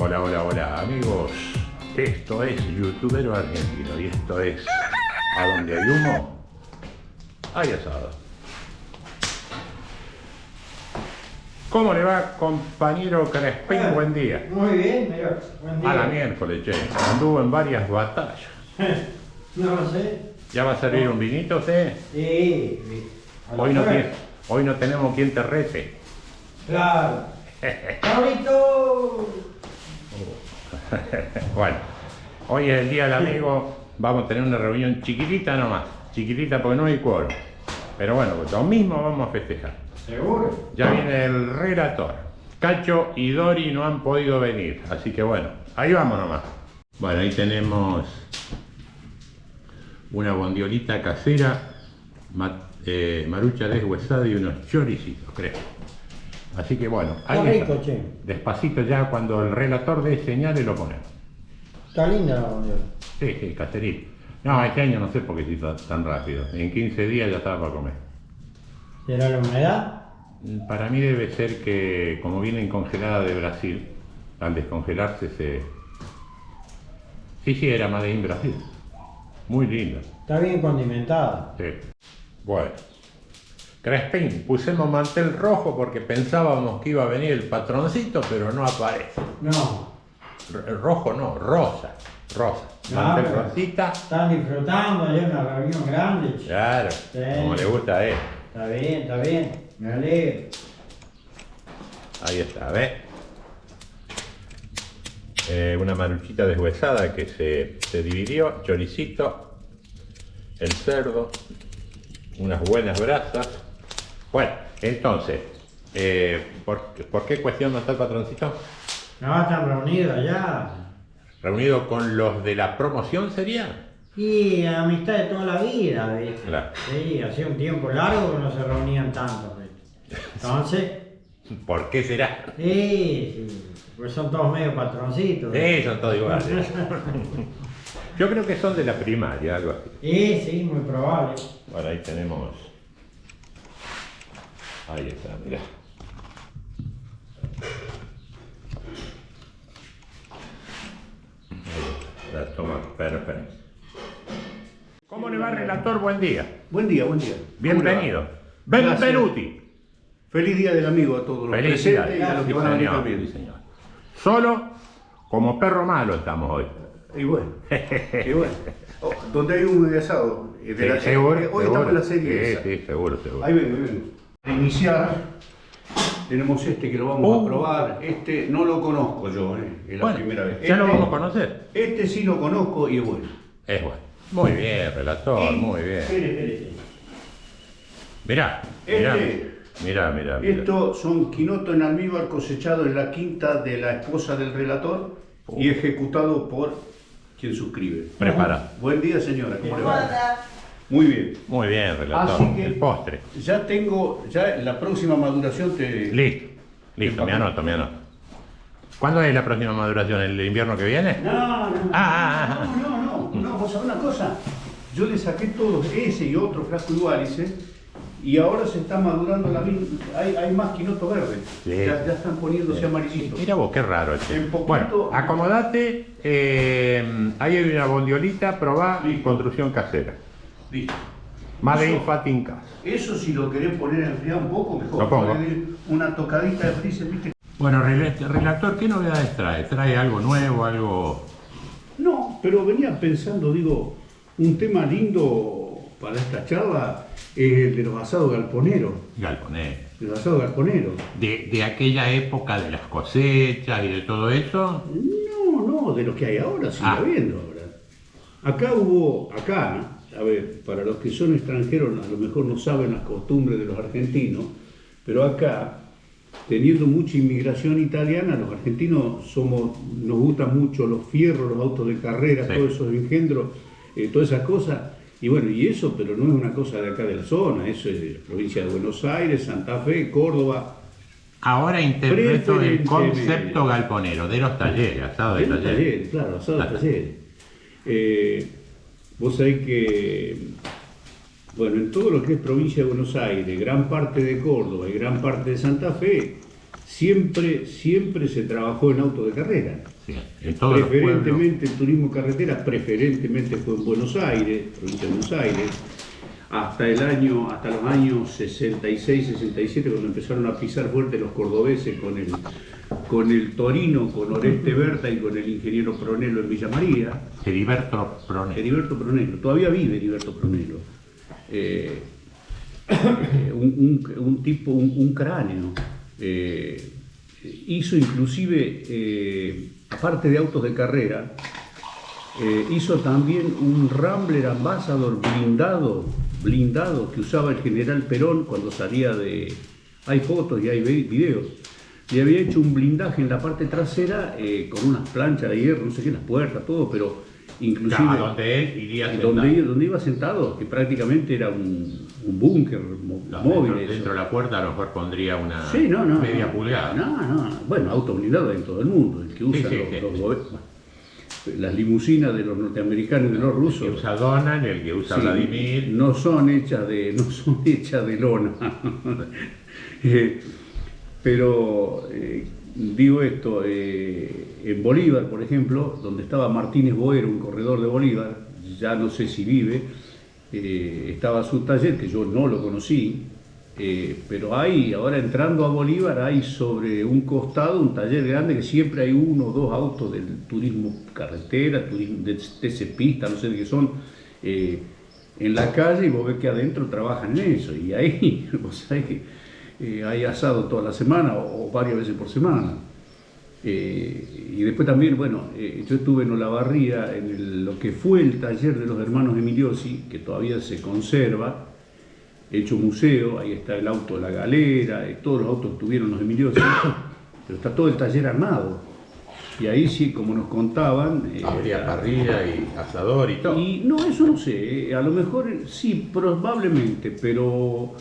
Hola, hola, hola, amigos. Esto es Youtubero Argentino y esto es A Donde Hay Humo, hay asado. ¿Cómo le va, compañero Crespín? Buen día. Muy bien, mira, buen día. A la miércoles, che. Anduvo en varias batallas. No lo sé. ¿Ya va a servir un vinito usted? Sí. Hoy no tenemos quien te rete. Claro. ¡Pablito! Bueno, hoy es el día del amigo. Vamos a tener una reunión chiquitita nomás. Chiquitita porque no hay quórum. Pero bueno, pues lo mismo vamos a festejar. ¿Seguro? Ya viene el relator. Cacho y Dori no han podido venir. Así que bueno, ahí vamos nomás. Bueno, ahí tenemos una bondiolita casera, marucha deshuesada y unos choricitos, creo. Así que bueno, ahí Está está. rico, che. Despacito ya cuando el relator dé señales lo ponemos. Está linda la bandera. Sí, caserito. No, este año no sé por qué se hizo tan rápido. En 15 días ya estaba para comer. ¿Será la humedad? Para mí debe ser que, como vienen congeladas de Brasil, al descongelarse se... Sí, era Made in Brasil. Muy linda. Está bien condimentada. Sí. Bueno. Crespín, pusimos mantel rojo porque pensábamos que iba a venir el patroncito, pero no aparece. No. Rojo no, rosa. Rosa. No, Mantel pero rosita. están disfrutando, hay una reunión grande. Che. Claro, Sí. como le gusta a él. Está bien. Me alegro. Ahí está, ¿ves? Una maruchita deshuesada que se dividió, choricito, el cerdo, unas buenas brasas. Bueno, entonces, ¿por qué cuestión no está el patroncito? No, están reunidos allá. ¿Reunido con los de la promoción sería? Y amistad de toda la vida, ¿viste? Claro. Sí, hacía un tiempo largo que no se reunían tanto, ¿viste? Entonces, ¿Por qué será? sí, pues son todos medio patroncitos. Sí, son todos iguales. Yo creo que son de la primaria, algo así. Sí, muy probable. Bueno, ahí tenemos... Ahí está, mirá. Ahí está, la toma perfecta. ¿Cómo le va, relator? Buen día. Buen día. Bienvenido. Gracias. Benvenuti. Feliz día del amigo a todos los Felicidades. presentes y a los que Sí, van a venir señor, también. sí, señor. Solo como perro malo estamos hoy. Y bueno. Oh, donde hay un asado. Sí, seguro, hoy seguro. estamos en la serie esa. Sí, seguro. Ahí vengo. De iniciar, tenemos este que lo vamos a probar. Este no lo conozco yo, es la Bueno, primera vez. ya lo vamos a conocer. Este sí lo conozco y es bueno. Es bueno. Muy bien, relator, muy bien. Espere. Mirá. Estos son quinoto en almíbar cosechado en la quinta de la esposa del relator y ejecutado por quien suscribe. Prepara. Buen día, señora. ¿Cómo le va? Muy bien. Muy bien, relator. Así que El postre. ya tengo, la próxima maduración te... Listo, me anoto. ¿Cuándo es la próxima maduración? ¿El invierno que viene? No, vos sabés una cosa. Yo le saqué todos ese y otro frasco igual, y ahora se está madurando la misma. Hay más quinoto verde. Sí. Ya están poniéndose amarillitos. Mira vos, qué raro. Che. En poquito- Bueno, acomodate. Ahí hay una bondiolita, probá. Listo. Construcción casera. Listo. Made in Eso- Fatin Casa. Eso si lo querés poner a enfriar un poco, mejor. Lo pongo. Ponerle una tocadita de freezer, ¿viste? Bueno, relator, ¿qué novedades trae? ¿Trae algo nuevo, algo...? No, pero venía pensando, un tema lindo para esta charla es el de los asados galponeros. Galponés. De los asados galponeros. De aquella época de las cosechas y de todo eso. No, de lo que hay ahora, sigue habiendo ahora. Acá, a ver, para los que son extranjeros a lo mejor no saben las costumbres de los argentinos, pero acá, teniendo mucha inmigración italiana, los argentinos nos gustan mucho los fierros, los autos de carrera, Sí. todos esos engendros, todas esas cosas. Y bueno, pero no es una cosa de acá de la zona, eso es de la provincia de Buenos Aires, Santa Fe, Córdoba. Ahora interpreto el Preferentemente- concepto galponero, de los talleres, asado de En los talleres. talleres, claro, asado de talleres. Vos sabés que, bueno, en todo lo que es provincia de Buenos Aires, gran parte de Córdoba y gran parte de Santa Fe, siempre se trabajó en auto de carrera. Sí, en todos los pueblos. Preferentemente el turismo carretera, preferentemente fue en Buenos Aires, provincia de Buenos Aires, hasta los años 66, 67, cuando empezaron a pisar fuerte los cordobeses con el Torino, con Oreste Berta y con el ingeniero Pronelo en Villa María. Heriberto Pronelo. Heriberto Pronelo, todavía vive Heriberto Pronelo. Un tipo, un cráneo. Hizo inclusive, aparte de autos de carrera, hizo también un Rambler Ambassador blindado que usaba el general Perón cuando salía de... Hay fotos y hay videos. Y había hecho un blindaje en la parte trasera con unas planchas de hierro, no sé qué, las puertas, todo, pero inclusive... Claro, donde él iría sentado. Donde iba sentado, que prácticamente era un búnker móvil. Dentro de la puerta a lo mejor pondría una sí, media pulgada. No. Bueno, auto blindado en todo el mundo, el que usa las limusinas de los norteamericanos y de los rusos. El que usa Donald, el que usa Vladimir. No son hechas de lona. Pero digo esto, en Bolívar, por ejemplo, donde estaba Martínez Boero, un corredor de Bolívar, ya no sé si vive, estaba su taller, que yo no lo conocí, pero hay, ahora entrando a Bolívar, hay sobre un costado un taller grande que siempre hay uno o dos autos del turismo carretera, turismo de TC Pista, no sé de qué son, en la calle, y vos ves que adentro trabajan en eso, y ahí, vos sabés que hay asado toda la semana o varias veces por semana. Y después también, bueno, yo estuve en Olavarría, en lo que fue el taller de los hermanos Emiliosi, que todavía se conserva, hecho museo, ahí está el auto de la galera, todos los autos que tuvieron los Emiliosi, pero está todo el taller armado. Y ahí sí, como nos contaban... habría parrilla y asador y todo. Y no, eso no sé, a lo mejor sí, probablemente, pero...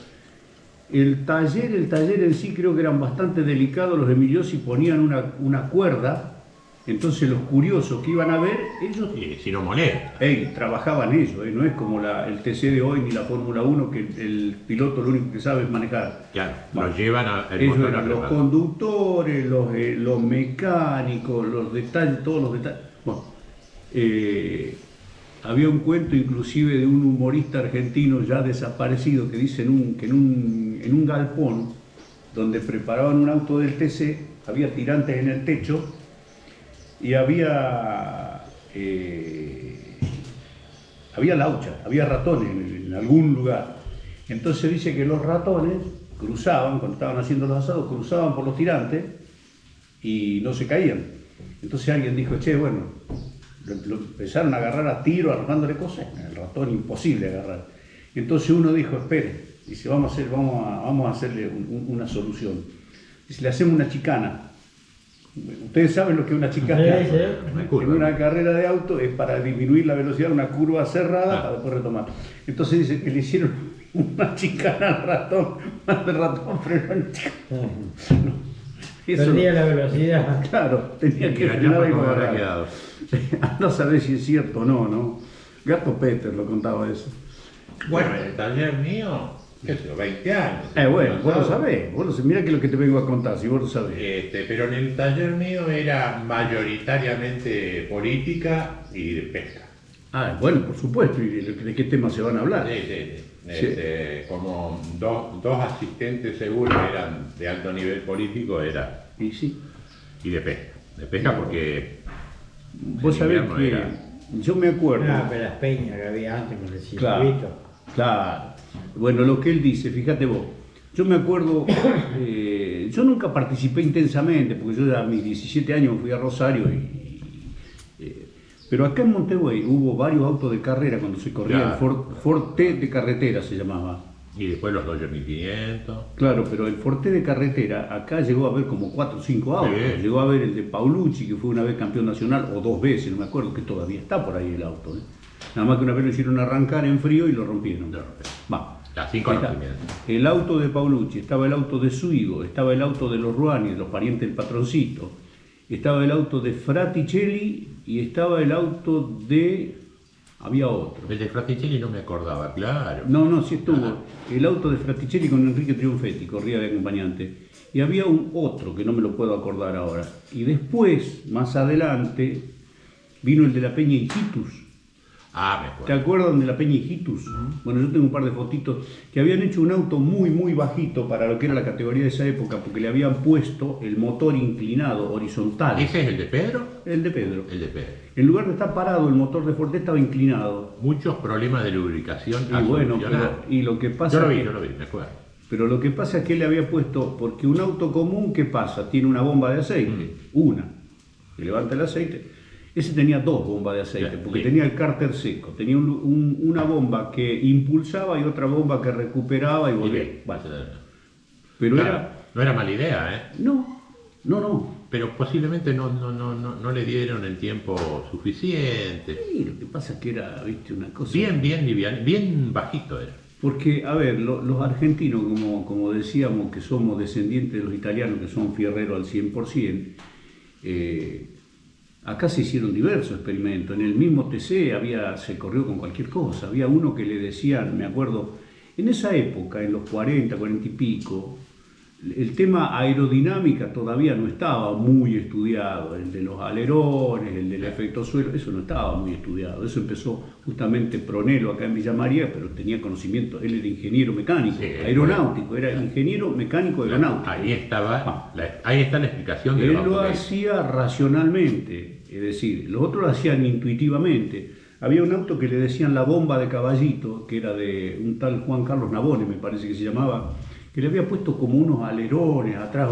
El taller en sí creo que eran bastante delicados, los Emiliosi ponían una cuerda, entonces los curiosos que iban a ver, ellos... Y si no moneda. Trabajaban ellos, no es como el TC de hoy ni la Fórmula 1 que el piloto lo único que sabe es manejar. Claro, los llevan el ellos motor eran los arreglado. conductores, los mecánicos, los detalles, todos los detalles. Bueno, había un cuento inclusive de un humorista argentino ya desaparecido que dice que en un galpón donde preparaban un auto del TC, había tirantes en el techo y había laucha, había ratones en algún lugar. Entonces dice que los ratones cruzaban, cuando estaban haciendo los asados, cruzaban por los tirantes y no se caían. Entonces alguien dijo, che, bueno, lo empezaron a agarrar a tiro, arrojándole cosas, el ratón imposible agarrar. Entonces uno dijo, espere, dice, vamos a hacerle una solución. Dice, le hacemos una chicana. Ustedes saben lo que es una chicana. Sí. En una carrera de auto es para disminuir la velocidad, una curva cerrada para después retomar. Entonces dice que le hicieron una chicana al ratón, el ratón frenó en chicana. Perdía la velocidad. Claro, tenía que frenar y quedado. No sabés si es cierto o no, ¿no? Gato Peter lo contaba eso. Bueno, en el taller mío, qué sé yo, 20 años. Bueno, vos lo sabés, mirá que es lo que te vengo a contar, si vos lo sabés. Pero en el taller mío era mayoritariamente política y de pesca. Bueno, por supuesto, ¿y de qué tema se van a hablar? Sí. Como dos asistentes seguros eran de alto nivel político, Y sí. y de pesca porque Vos sabés que yo me acuerdo. Pero las peñas que había antes con el circuito. Claro. Bueno, lo que él dice, fíjate vos. Yo me acuerdo, yo nunca participé intensamente, porque yo a mis 17 años fui a Rosario pero acá en Montevideo hubo varios autos de carrera cuando se corría, el Ford T de carretera se llamaba. Y después los Dodge 1500. Claro, pero el Ford T de carretera, acá llegó a haber como 4 o 5 autos. Sí. Llegó a haber el de Paulucci, que fue una vez campeón nacional, o 2 veces, no me acuerdo, que todavía está por ahí el auto. Nada más que una vez lo hicieron arrancar en frío y lo rompieron. Va. Así conocimiento. El auto de Paulucci, estaba el auto de Suigo, estaba el auto de los Ruani, de los parientes del patroncito, estaba el auto de Fraticelli y estaba el auto de había otro. El de Fraticelli no me acordaba, claro. No, sí estuvo. El auto de Fraticelli con Enrique Triunfetti, corría de acompañante. Y había un otro que no me lo puedo acordar ahora. Y después, más adelante, vino el de la Peña Hijitus. Ah, me ¿Te acuerdo. acuerdas de la Peña Hijitus? Bueno, yo tengo un par de fotitos que habían hecho un auto muy bajito para lo que era la categoría de esa época, porque le habían puesto el motor inclinado, horizontal. ¿Ese es el de Pedro? El de Pedro. El de Pedro. En lugar de estar parado, el motor de Forte estaba inclinado. Muchos problemas de lubricación a Y bueno, solucionar. y lo que pasa Yo lo que- vi, me acuerdo. Pero lo que pasa es que él le había puesto, porque un auto común, ¿qué pasa? Tiene una bomba de aceite, una, que levanta el aceite. Ese tenía dos bombas de aceite, Bien, porque bien. tenía el cárter seco. Tenía una bomba que impulsaba y otra bomba que recuperaba y Y volvía. bien, Bueno, pero claro, era... no era mala idea, ¿eh? No. Pero posiblemente no le dieron el tiempo suficiente. Sí, lo que pasa es que era, viste, una cosa... Bien liviano, bien bajito era. Porque, a ver, los argentinos, como decíamos, que somos descendientes de los italianos, que son fierreros al 100%, acá se hicieron diversos experimentos. En el mismo TC se corrió con cualquier cosa. Había uno que le decían, me acuerdo, en esa época, en los 40 y pico, el tema aerodinámica todavía no estaba muy estudiado. El de los alerones, el del efecto suelo, eso no estaba muy estudiado. Eso empezó justamente Pronello acá en Villa María, pero tenía conocimiento. Él era ingeniero mecánico, Sí, aeronáutico, era ingeniero mecánico aeronáutico. Ahí estaba, ahí está la explicación de Él los lo autos de- hacía racionalmente, es decir, los otros lo hacían intuitivamente. Había un auto que le decían la bomba de caballito, que era de un tal Juan Carlos Nabone, me parece que se llamaba, que le había puesto como unos alerones atrás,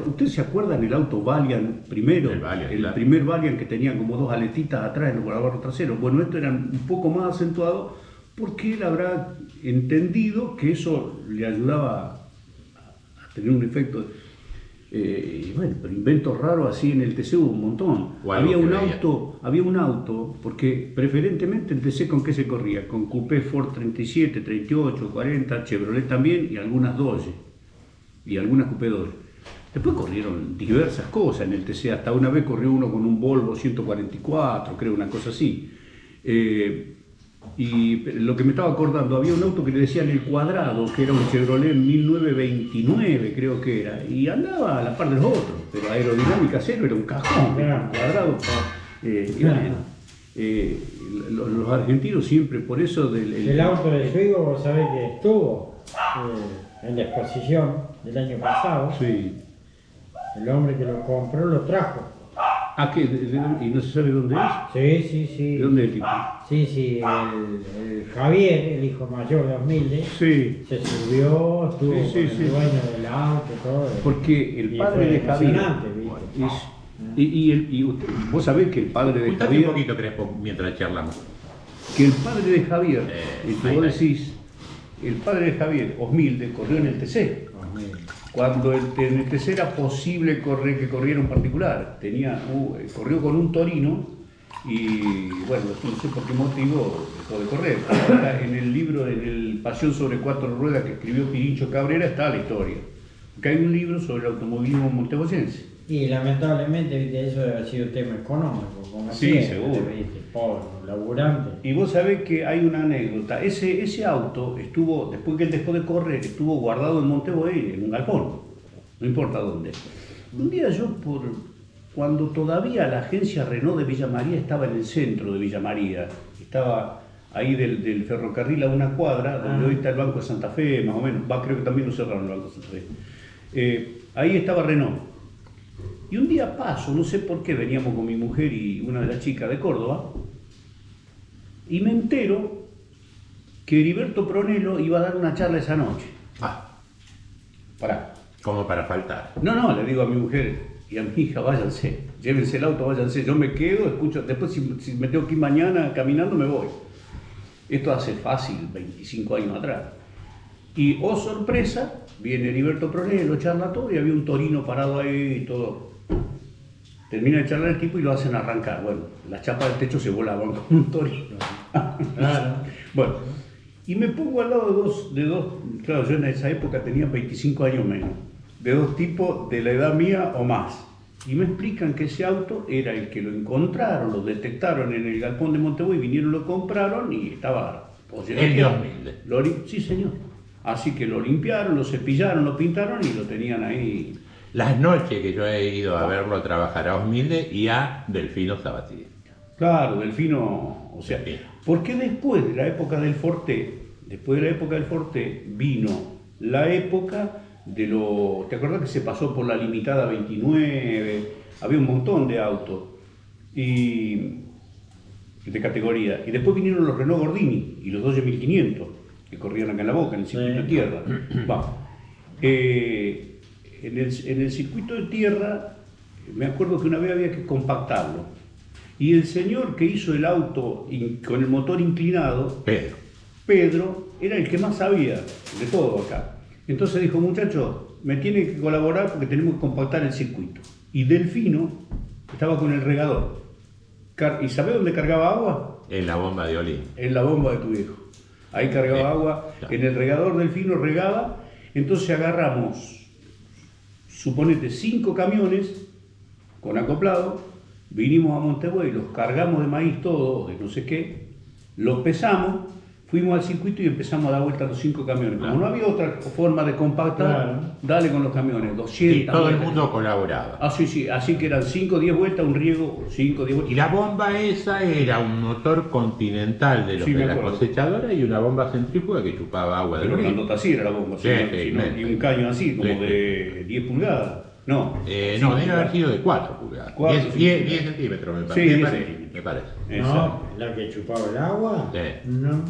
¿Ustedes se acuerdan del auto Valiant primero? El Valiant, el claro. primer Valiant que tenía como dos aletitas atrás en el guardabarro trasero. Bueno, esto era un poco más acentuado porque él habrá entendido que eso le ayudaba a tener un efecto. Bueno, pero inventos raros así en el TC hubo un montón. O algo Había que un veía. había un auto, porque preferentemente el TC con qué se corría, con coupé Ford 37, 38, 40, Chevrolet también y algunas Dodge y algunas coupé Dodge. Después corrieron diversas cosas en el TC, hasta una vez corrió uno con un Volvo 144, creo, una cosa así. Y lo que me estaba acordando, había un auto que le decían el Cuadrado, que era un Chevrolet 1929, creo que era, y andaba a la par de los otros, pero aerodinámica cero, era un cajón, era un Cuadrado. Y bueno, los argentinos siempre, por eso El auto de Swigo, vos sabés que estuvo en la exposición del año pasado. Sí. El hombre que lo compró lo trajo. Ah, ¿qué? ¿Y no se sabe dónde es? Sí. ¿De dónde es el tipo? Sí, el Javier, el hijo mayor de Osmilde, Sí. se subió, estuvo Sí, con sí. el dueño del auto, todo. Porque el Y padre fue de Javier... emocionante, ¿viste? Y vos sabés que el padre de Juntate Javier... un poquito, Crespo, mientras charlamos. Que el padre de Javier, el que ahí, vos ahí. decís, el padre de Javier, Osmilde, corrió en el TC. Osmilde. Cuando en el TC era posible que corriera un particular. Corrió con un Torino y, bueno, no sé por qué motivo dejó de correr. Ahora, en el libro, en el Pasión sobre cuatro ruedas que escribió Pirincho Cabrera, está la historia. Porque hay un libro sobre el automovilismo montevoyense. Y lamentablemente, ¿viste? Eso debe haber sido tema económico. Como Sí, siempre, seguro. ¿viste? Pobre, laburante. Y vos sabés que hay una anécdota. Ese auto estuvo, después que él dejó de correr, estuvo guardado en Montevideo, en un galpón, no importa dónde. Un día cuando todavía la agencia Renault de Villa María estaba en el centro de Villa María, estaba ahí del ferrocarril a una cuadra, donde hoy está el Banco de Santa Fe, más o menos, creo que también lo cerraron el Banco de Santa Fe. Ahí estaba Renault. Y un día paso, no sé por qué, veníamos con mi mujer y una de las chicas de Córdoba, y me entero que Heriberto Pronello iba a dar una charla esa noche. Pará. Como para faltar. No, le digo a mi mujer y a mi hija, váyanse, llévense el auto, váyanse. Yo me quedo, escucho, después si me tengo que ir mañana caminando me voy. Esto hace fácil 25 años atrás. Y, oh sorpresa, viene Heriberto Pronello, charla todo y había un Torino parado ahí y todo. Termina de charlar el tipo y lo hacen arrancar. Bueno, las chapas del techo se volaban con un Torino. Claro. Bueno, y me pongo al lado de dos, claro, yo en esa época tenía 25 años menos, de dos tipos de la edad mía o más. Y me explican que ese auto era el que lo encontraron, lo detectaron en el galpón de Montevideo, vinieron, lo compraron y estaba... El de Osmilde. Sí, señor. Así que lo limpiaron, lo cepillaron, lo pintaron y lo tenían ahí. Las noches que yo he ido a verlo trabajar a Osmilde y a Delfino Sabatini. Claro, Delfino, o sea, porque después de la época del Forte, vino la época de lo... ¿Te acuerdas que se pasó por la limitada 29? Había un montón de autos y de categoría. Y después vinieron los Renault Gordini y los Dodge 1500 que corrían acá en la Boca, en el circuito de tierra. Va. En el circuito de tierra, me acuerdo que una vez había que compactarlo. Y el señor que hizo el auto con el motor inclinado, Pedro, era el que más sabía de todo acá. Entonces dijo, muchachos, me tienen que colaborar porque tenemos que compactar el circuito. Y Delfino estaba con el regador. ¿Y sabés dónde cargaba agua? En la bomba de Olín. En la bomba de tu viejo. Ahí cargaba agua, claro. En el regador Delfino regaba. Entonces agarramos, suponete, 5 camiones con acoplado, vinimos a Montevideo y los cargamos de maíz todo, de no sé qué, los pesamos, fuimos al circuito y empezamos a dar vuelta a los 5 camiones. Como no había otra forma de compactar, dale con los camiones, 200. Y todo el mundo colaboraba. Ah, sí, así que eran 5 o 10 vueltas, un riego, 5 o 10 vueltas. Y la bomba esa era un motor continental de los de la cosechadora y una bomba centrífuga que chupaba agua del río. Pero así era la bomba, y un caño así, como de 10 pulgadas. No, no, debe haber sido de 4 pulgadas. 10 centímetros, me parece. Sí, me parece. No, la que chupaba el agua, no.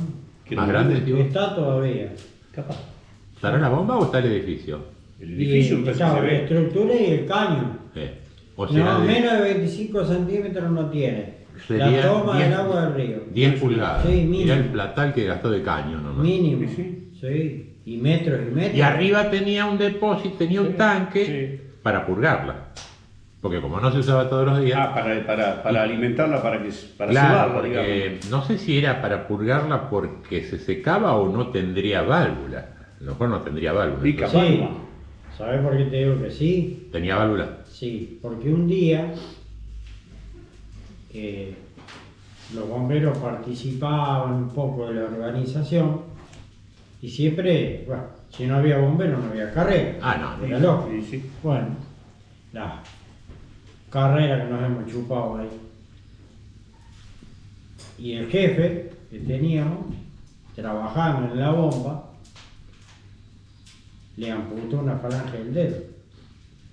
¿Más grande, tío? Está todavía. Capaz. ¿Estará la bomba o está el edificio? El edificio está la estructura y el caño. O sea, no, menos de 25 centímetros no tiene. Sería la toma del agua del río. 10 pulgadas. Sí, mínimo. Era el platal que gastó de caño nomás. Mínimo, sí. Y metros y metros. Y arriba tenía un depósito, tenía un tanque para purgarla. Porque como no se usaba todos los días... para alimentarla, para claro, cebarla, digamos. No sé si era para purgarla porque se secaba o no tendría válvula. A lo mejor no tendría válvula. Y capaz, sí. ¿Sabes por qué te digo que sí? ¿Tenía válvula? Sí, porque un día los bomberos participaban un poco de la organización y siempre, bueno, si no había bomberos no había carrera. No. Era loco. Sí. Bueno, la carrera que nos hemos chupado ahí. Y el jefe que teníamos, trabajando en la bomba, le amputó una falange del dedo.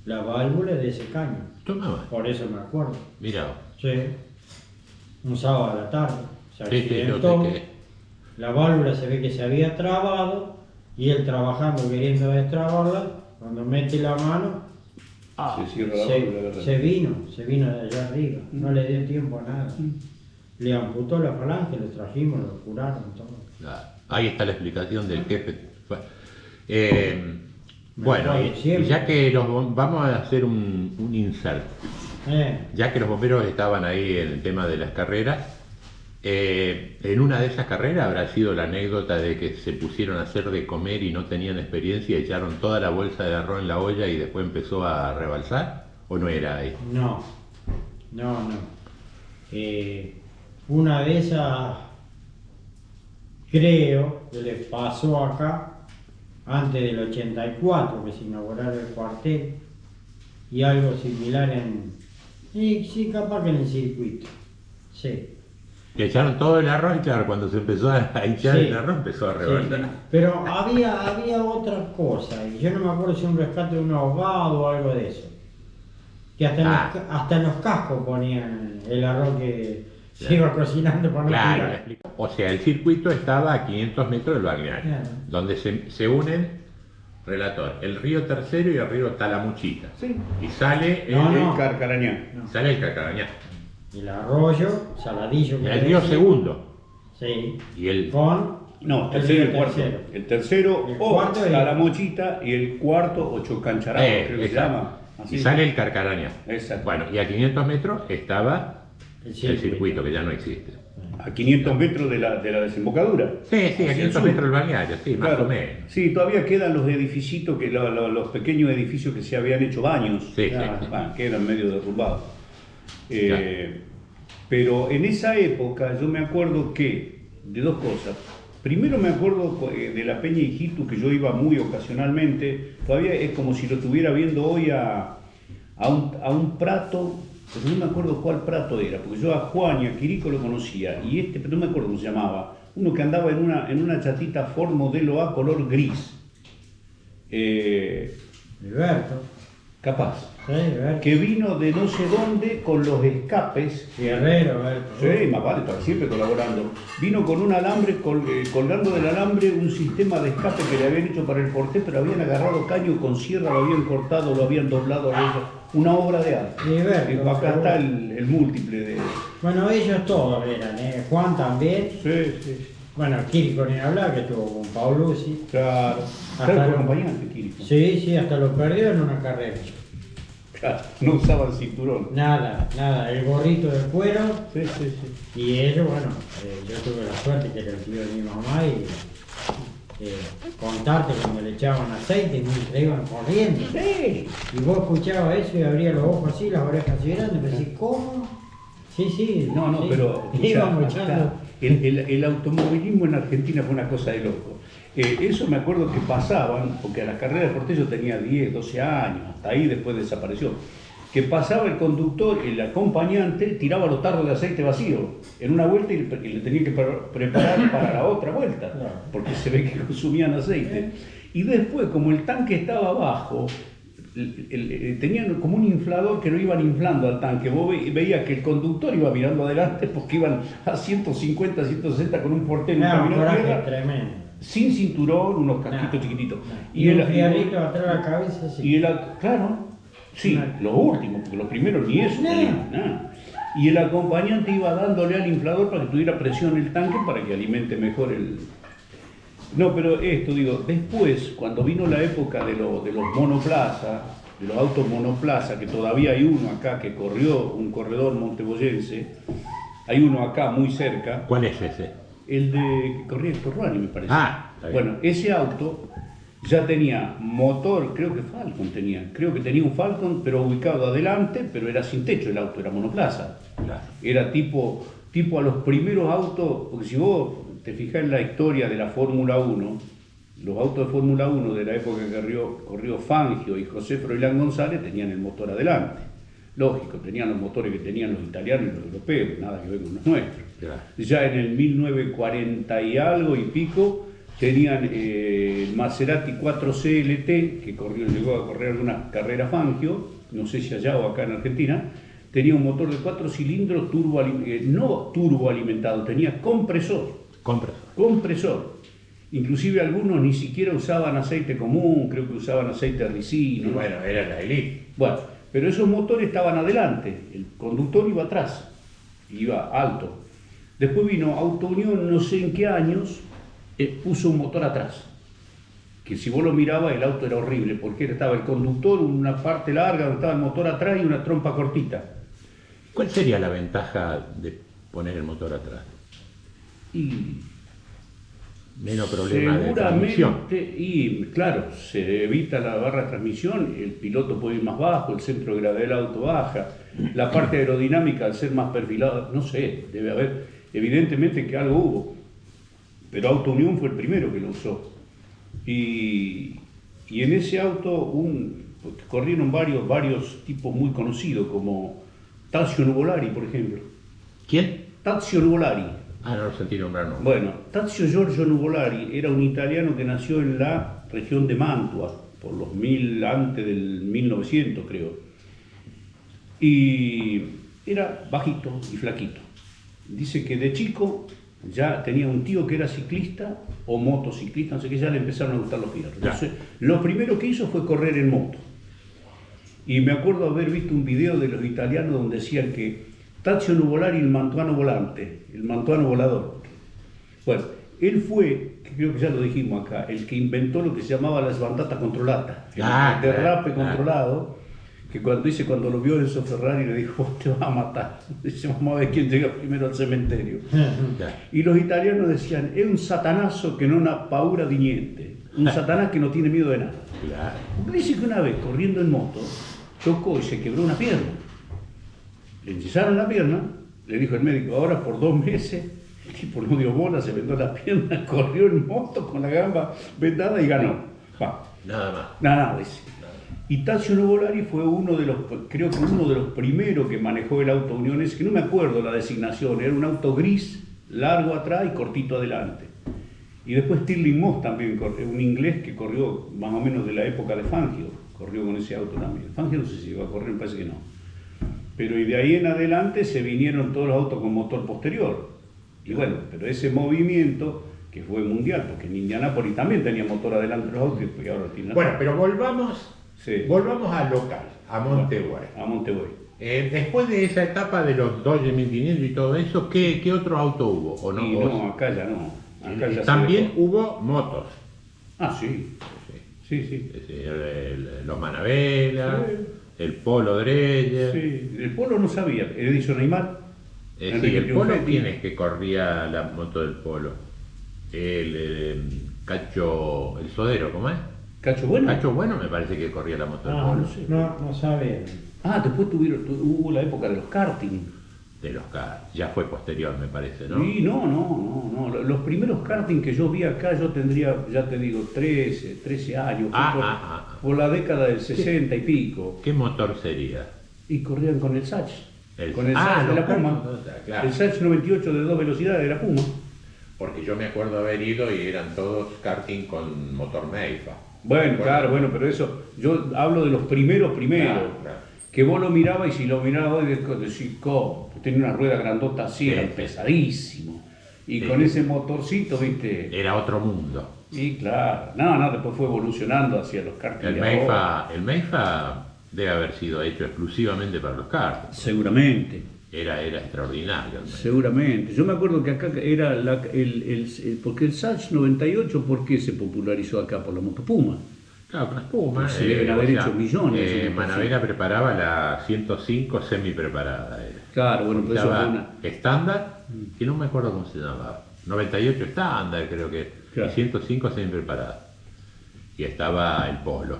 La válvula de ese caño. Tomaba. Por eso me acuerdo. Mira. Sí. Un sábado a la tarde. Se accidentó. La válvula se ve que se había trabado y él trabajando queriendo destrabarla, cuando mete la mano, se vino de allá arriba. No le dio tiempo a nada. Le amputó la falange, lo trajimos, lo curaron, todo. Ahí está la explicación del jefe. Bueno, ya que vamos a hacer un insert. Ya que los bomberos estaban ahí en el tema de las carreras, en una de esas carreras habrá sido la anécdota de que se pusieron a hacer de comer y no tenían experiencia y echaron toda la bolsa de arroz en la olla y después empezó a rebalsar, ¿o no era ahí? No. Una de esas creo que les pasó acá antes del 84, que se inaugurara el cuartel, y algo similar sí, capaz que en el circuito. Sí. Que echaron todo el arroz y claro, cuando se empezó a echar el arroz empezó a rebalsar. Sí. Pero había otra cosa, y yo no me acuerdo si un rescate de un ahogado o algo de eso. Que hasta en los cascos ponían el arroz que se iba cocinando para no tirar. O sea, el circuito estaba a 500 metros del balneario, donde se unen, relator, el río Tercero y el río Talamuchita. Sí. Y sale el Carcarañá. Sale el Carcarañá. El arroyo, Saladillo. El río Segundo. Sí. Y el... No, tercero y el cuarto. El tercero, Talamuchita, y el cuarto, Ochocancharazo, creo que se llama. Y sale el Carcarañá. Exacto. Bueno, y a 500 metros estaba el circuito que ya no existe. A 500 metros de la desembocadura. Sí, a 500 metros del balneario, sí, más o menos. Sí, todavía quedan los edificios, los pequeños edificios que se habían hecho baños, sí. Quedan medio derrumbados. Claro. Pero en esa época yo me acuerdo de dos cosas. Primero me acuerdo de la Peña Hijitu, que yo iba muy ocasionalmente. Todavía es como si lo estuviera viendo hoy a un prato, pero no me acuerdo cuál prato era, porque yo a Juan y a Quirico lo conocía, y pero no me acuerdo cómo se llamaba, uno que andaba en una chatita Ford modelo A color gris. Alberto. Capaz. Sí, Alberto. Que vino de no sé dónde con los escapes. Guerrero, Alberto. Sí, más vale, estaba siempre colaborando. Vino con un alambre, colgando del alambre un sistema de escape que le habían hecho para el porté, pero habían agarrado caño con sierra, lo habían cortado, lo habían doblado. Una obra de arte. Alberto, Acá está el múltiple de... Bueno, ellos todos eran, Juan también. Sí. Bueno, Quirico ni hablar, que estuvo con Paulucci. Claro. Claro, fue acompañante, Quirico. Sí, hasta lo perdió en una carrera. Claro, no usaban cinturón. Nada, el gorrito de cuero. Sí. Y ellos, bueno, yo tuve la suerte que era el tío de mi mamá y contarte cuando le echaban aceite mientras iban corriendo. Sí. Y vos escuchabas eso y abrías los ojos así, las orejas así grandes, y me decís, ¿cómo? Sí. No, sí. pero íbamos echando. El automovilismo en Argentina fue una cosa de loco. Eso me acuerdo que pasaban, porque a las carreras de porté yo tenía 10, 12 años, hasta ahí después desapareció. Que pasaba el conductor, el acompañante, tiraba los tarros de aceite vacío en una vuelta y le tenía que preparar para la otra vuelta, porque se ve que consumían aceite. Y después, como el tanque estaba abajo, tenían como un inflador que lo iban inflando al tanque. Vos veías que el conductor iba mirando adelante porque iban a 150, 160 con un portero, un camino de tierra, tremendo. sin cinturón, unos casquitos chiquititos. Y un friarito atrás de la cabeza, sí. Claro, sí, los últimos, porque los primeros ni eso tenían, nada. Y el acompañante iba dándole al inflador para que tuviera presión el tanque para que alimente mejor el... No, pero esto, digo, después, cuando vino la época de los monoplaza, de los autos monoplaza, que todavía hay uno acá que corrió, un corredor monteboyense, hay uno acá muy cerca. ¿Cuál es ese? El que corría Héctor Ruani, me parece. Bueno, ese auto ya tenía motor, creo que tenía un Falcon, pero ubicado adelante, pero era sin techo el auto, era monoplaza. Claro. Era tipo a los primeros autos, porque si vos te fijas en la historia de la Fórmula 1, los autos de Fórmula 1 de la época que corrió Fangio y José Froilán González tenían el motor adelante. Lógico, tenían los motores que tenían los italianos y los europeos, nada que ver con los nuestros. Claro. Ya en el 1940 y algo y pico tenían el Maserati 4CLT, que llegó a correr algunas carreras Fangio, no sé si allá o acá en Argentina. Tenía un motor de 4 cilindros no turboalimentado, tenía compresor. Inclusive algunos ni siquiera usaban aceite común, creo que usaban aceite ricino. Bueno, era la Elite. Bueno, pero esos motores estaban adelante, el conductor iba atrás, iba alto. Después vino Auto Unión, no sé en qué años, puso un motor atrás. Que si vos lo mirabas, el auto era horrible, porque estaba el conductor, una parte larga donde estaba el motor atrás y una trompa cortita. ¿Cuál sería la ventaja de poner el motor atrás? Y menos problema de transmisión. Y claro, se evita la barra de transmisión, el piloto puede ir más bajo, el centro de gravedad del auto baja, la parte aerodinámica al ser más perfilada, no sé, debe haber, evidentemente que algo hubo, pero Auto Unión fue el primero que lo usó. Y en ese auto corrieron varios tipos muy conocidos, como Tazio Nuvolari, por ejemplo. ¿Quién? Tazio Nuvolari. No lo sentí nombrar, no. Bueno, Tazio Giorgio Nuvolari era un italiano que nació en la región de Mantua, antes del 1900 creo. Y era bajito y flaquito. Dice que de chico ya tenía un tío que era ciclista o motociclista, no sé qué, ya le empezaron a gustar los fierros. Entonces, lo primero que hizo fue correr en moto. Y me acuerdo haber visto un video de los italianos donde decían que Tazio Nuvolari, el mantuano volante, el mantuano volador. Bueno, él fue, que creo que ya lo dijimos acá, el que inventó lo que se llamaba la sbandata controlata, el derrape controlado, que cuando lo vio Enzo Ferrari le dijo, vos te vas a matar. Dice, vamos a ver quién llega primero al cementerio. Y los italianos decían, es un satanazo que no una paura di niente, un satanás que no tiene miedo de nada. Claro. Dice que una vez corriendo en moto, chocó y se quebró una pierna. Le enyesaron la pierna, le dijo el médico, ahora por 2 meses, el tipo no dio bola, se vendó la pierna, corrió en moto con la gamba vendada y ganó. Va. Nada más. Nada, dice. Y Tazio Nuvolari fue creo que uno de los primeros que manejó el auto Uniones, que no me acuerdo la designación, era un auto gris, largo atrás y cortito adelante. Y después Stirling Moss también, un inglés que corrió más o menos de la época de Fangio, corrió con ese auto también. Fangio no sé si iba a correr, me parece que no. Pero y de ahí en adelante se vinieron todos los autos con motor posterior. Y bueno, pero ese movimiento que fue mundial, porque en Indianápolis también tenía motor adelante los autos y ahora tiene... Bueno, pero volvamos al local, a Monteguay. A Monteguay. Después de esa etapa de los Dodge 1500 y todo eso, ¿qué otro auto hubo? ¿O no? Y no, acá ya no. Acá ya también hubo motos. Ah, sí. Sí. Los Manabela, el Polo Dreyer. Sí, el Polo no sabía. Edison Neymar. Sí, el Polo, ¿quién es que corría la moto del Polo? El Cacho, el Sodero, ¿cómo es? ¿Cacho Bueno? Cacho Bueno me parece que corría la moto del Polo. No sabía. Después hubo la época de los karting. De los karting, ya fue posterior me parece, ¿no? Sí, no. Los primeros karting que yo vi acá, yo tendría, ya te digo, 13 años. Por la década del 60 y pico. ¿Qué motor sería? Y corrían con el Sach. Con el Sach Sach de la Puma. Claro. El Sach 98 de 2 velocidades de la Puma. Porque yo me acuerdo haber ido y eran todos karting con motor Meifa. Bueno, claro, pero eso, yo hablo de los primeros. Claro. Que vos lo mirabas y si lo mirabas hoy decís, ¿cómo? Tenía una rueda grandota así, Sí. era pesadísimo. Y con ese motorcito, viste. Era otro mundo. Y claro, después fue evolucionando hacia los karting. El Meifa debe haber sido hecho exclusivamente para los karting. Seguramente. Era extraordinario el Meifa. Seguramente. Yo me acuerdo que acá era porque el Sach 98, ¿por qué se popularizó acá? Por la moto Puma. Claro, con las Pumas. Se deben haber hecho millones. Manavera preparaba la 105 semi preparada. Claro, bueno, pues eso fue una... estándar, que no me acuerdo cómo se llamaba. 98 estándar, creo que. Claro. Y 105 semi preparada. Y estaba el Polo.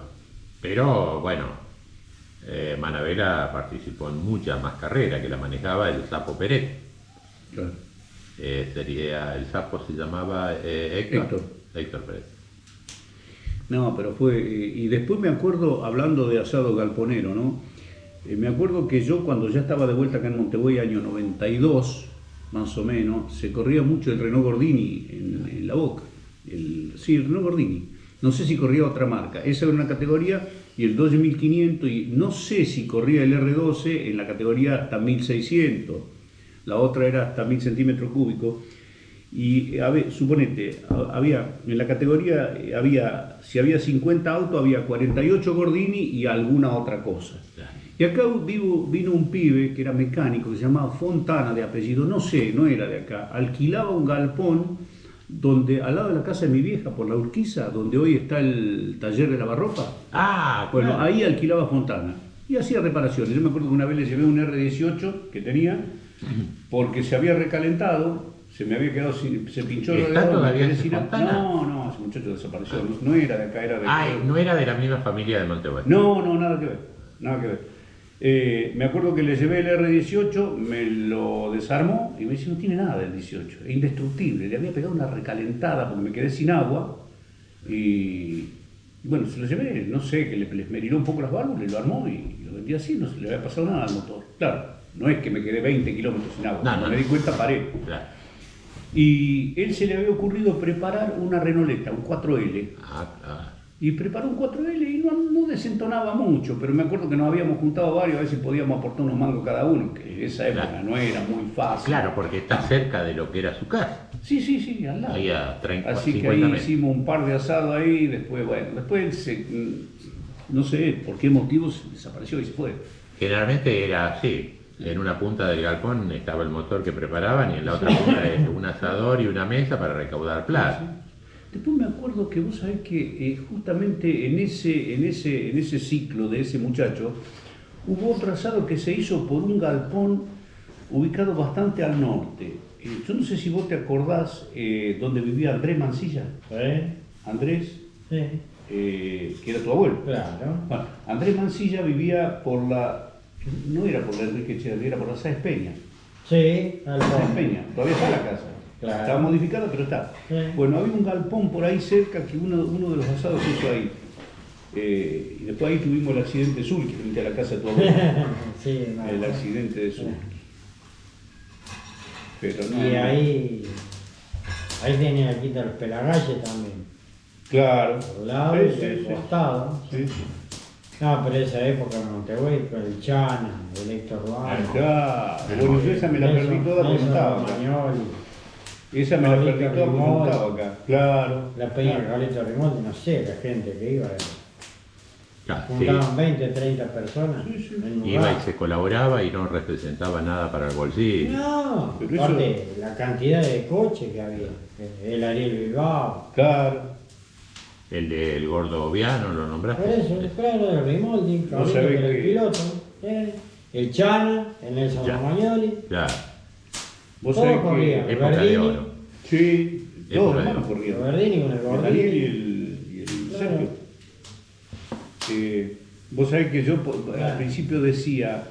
Pero bueno, Manavera participó en muchas más carreras, que la manejaba el Sapo Pérez. Claro. El Sapo se llamaba Héctor Pérez. No, pero fue... y después me acuerdo, hablando de asado galponero, ¿no? Me acuerdo que yo cuando ya estaba de vuelta acá en Montevideo, año 92, más o menos, se corría mucho el Renault Gordini en la Boca. El Renault Gordini. No sé si corría otra marca. Esa era una categoría y el Dodge 1500 y no sé si corría el R12 en la categoría hasta 1600. La otra era hasta 1000 centímetros cúbicos. Y suponete, en la categoría, si había 50 autos, había 48 Gordini y alguna otra cosa. Y acá vino un pibe que era mecánico, que se llamaba Fontana de apellido, no sé, no era de acá, alquilaba un galpón donde, al lado de la casa de mi vieja, por la Urquiza, donde hoy está el taller de lavarropa. Bueno, claro. Ahí alquilaba Fontana y hacía reparaciones. Yo me acuerdo que una vez le llevé un R18 que tenía, porque se había recalentado. Se me había quedado se pinchó el ¿Está todavía en Fontana? No, ese muchacho desapareció. No era de acá, era de... no era de la misma familia de Montevideo. No, nada que ver. Me acuerdo que le llevé el R18, me lo desarmó y me dice, no tiene nada del 18, es indestructible. Le había pegado una recalentada porque me quedé sin agua y bueno, se lo llevé, no sé, que le esmeriló un poco las válvulas, lo armó y lo vendía así, no se le había pasado nada al motor. Claro, no es que me quedé 20 kilómetros sin agua, cuando me di cuenta paré. Claro. Y él se le había ocurrido preparar una Renoleta, un 4L. Claro. Y preparó un 4L y no desentonaba mucho, pero me acuerdo que nos habíamos juntado varios, a ver si podíamos aportar unos mangos cada uno, que en esa época no era muy fácil. Claro, porque está cerca de lo que era su casa. Sí, al lado. Ahí a 30, así que ahí hicimos un par de asados ahí, después no sé por qué motivos desapareció y se fue. Generalmente era así. En una punta del galpón estaba el motor que preparaban y en la otra punta un asador y una mesa para recaudar plata. Sí. Después me acuerdo que vos sabés que justamente en ese ciclo de ese muchacho Hubo otro asado que se hizo por un galpón ubicado bastante al norte. Yo no sé si vos te acordás donde vivía Andrés Mancilla. Andrés, que era tu abuelo. Claro. Bueno, Andrés Mancilla vivía por la, no era por la Enrique Echeverría, era por la Sáenz Peña. Sí, al Sáenz fondo. Peña, todavía está la casa. Claro. Estaba modificada, pero está. Sí. Bueno, había un galpón por ahí cerca que uno de los asados se hizo ahí. Y después ahí tuvimos el accidente de Zulki frente a la casa de tu abuelo. Sí, El accidente de Zulki. Pero no. Y ahí tenía aquí los Pelagalle también. Claro. Por un lado Sí, y sí, por costado. sí, sí. No, pero esa época en Montevideo, con el Chana, el Héctor Urbano. Claro. Bueno, yo esa me la perdí toda porque no estaba acá. Esa me la perdí toda porque no estaba acá. Claro. La Peña Claro. Carlito Rimonti, no sé, la gente que iba. Claro, sí. Juntaban 20, 30 personas. Sí, sí. en un Iba lugar. y se colaboraba y no representaba nada para el bolsillo. No, Pero eso- aparte la cantidad de coches que había. El Ariel Bilbao. Claro. El del gordo Oviano, ¿lo nombraste? Por eso, claro, el Rimoldi, No Carlito, sabés que era el que- piloto. El Chana, el Nelson Ya. Romagnoli. Claro, Vos Todos sabés corrían. que. época de Verdini. oro. Sí, todos Época de hermanos oro. corrían. Verdini con el El Gordini. Daniel y el Claro. Sergio. Vos sabés que yo al principio decía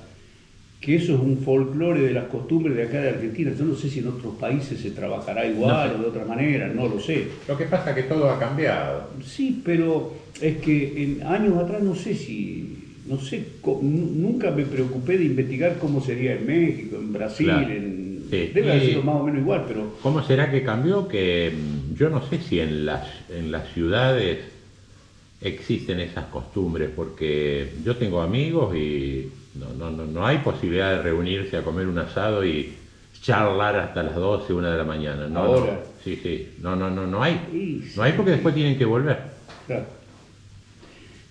que eso es un folclore de las costumbres de acá de Argentina. Yo no sé si en otros países se trabajará igual No sé. o de otra manera, no lo sé. Lo que pasa es que todo ha cambiado. Sí, pero es que en años atrás no sé, nunca me preocupé de investigar cómo sería en México, en Brasil, Claro. Sí. debe haber Y- sido más o menos igual, pero ¿Cómo será que cambió? Que yo no sé si en las ciudades existen esas costumbres, porque yo tengo amigos y no hay posibilidad de reunirse a comer un asado y charlar hasta las 12, 1 de la mañana. No, Ahora. no. Sí, no hay. Sí, No hay porque después tienen que volver. claro.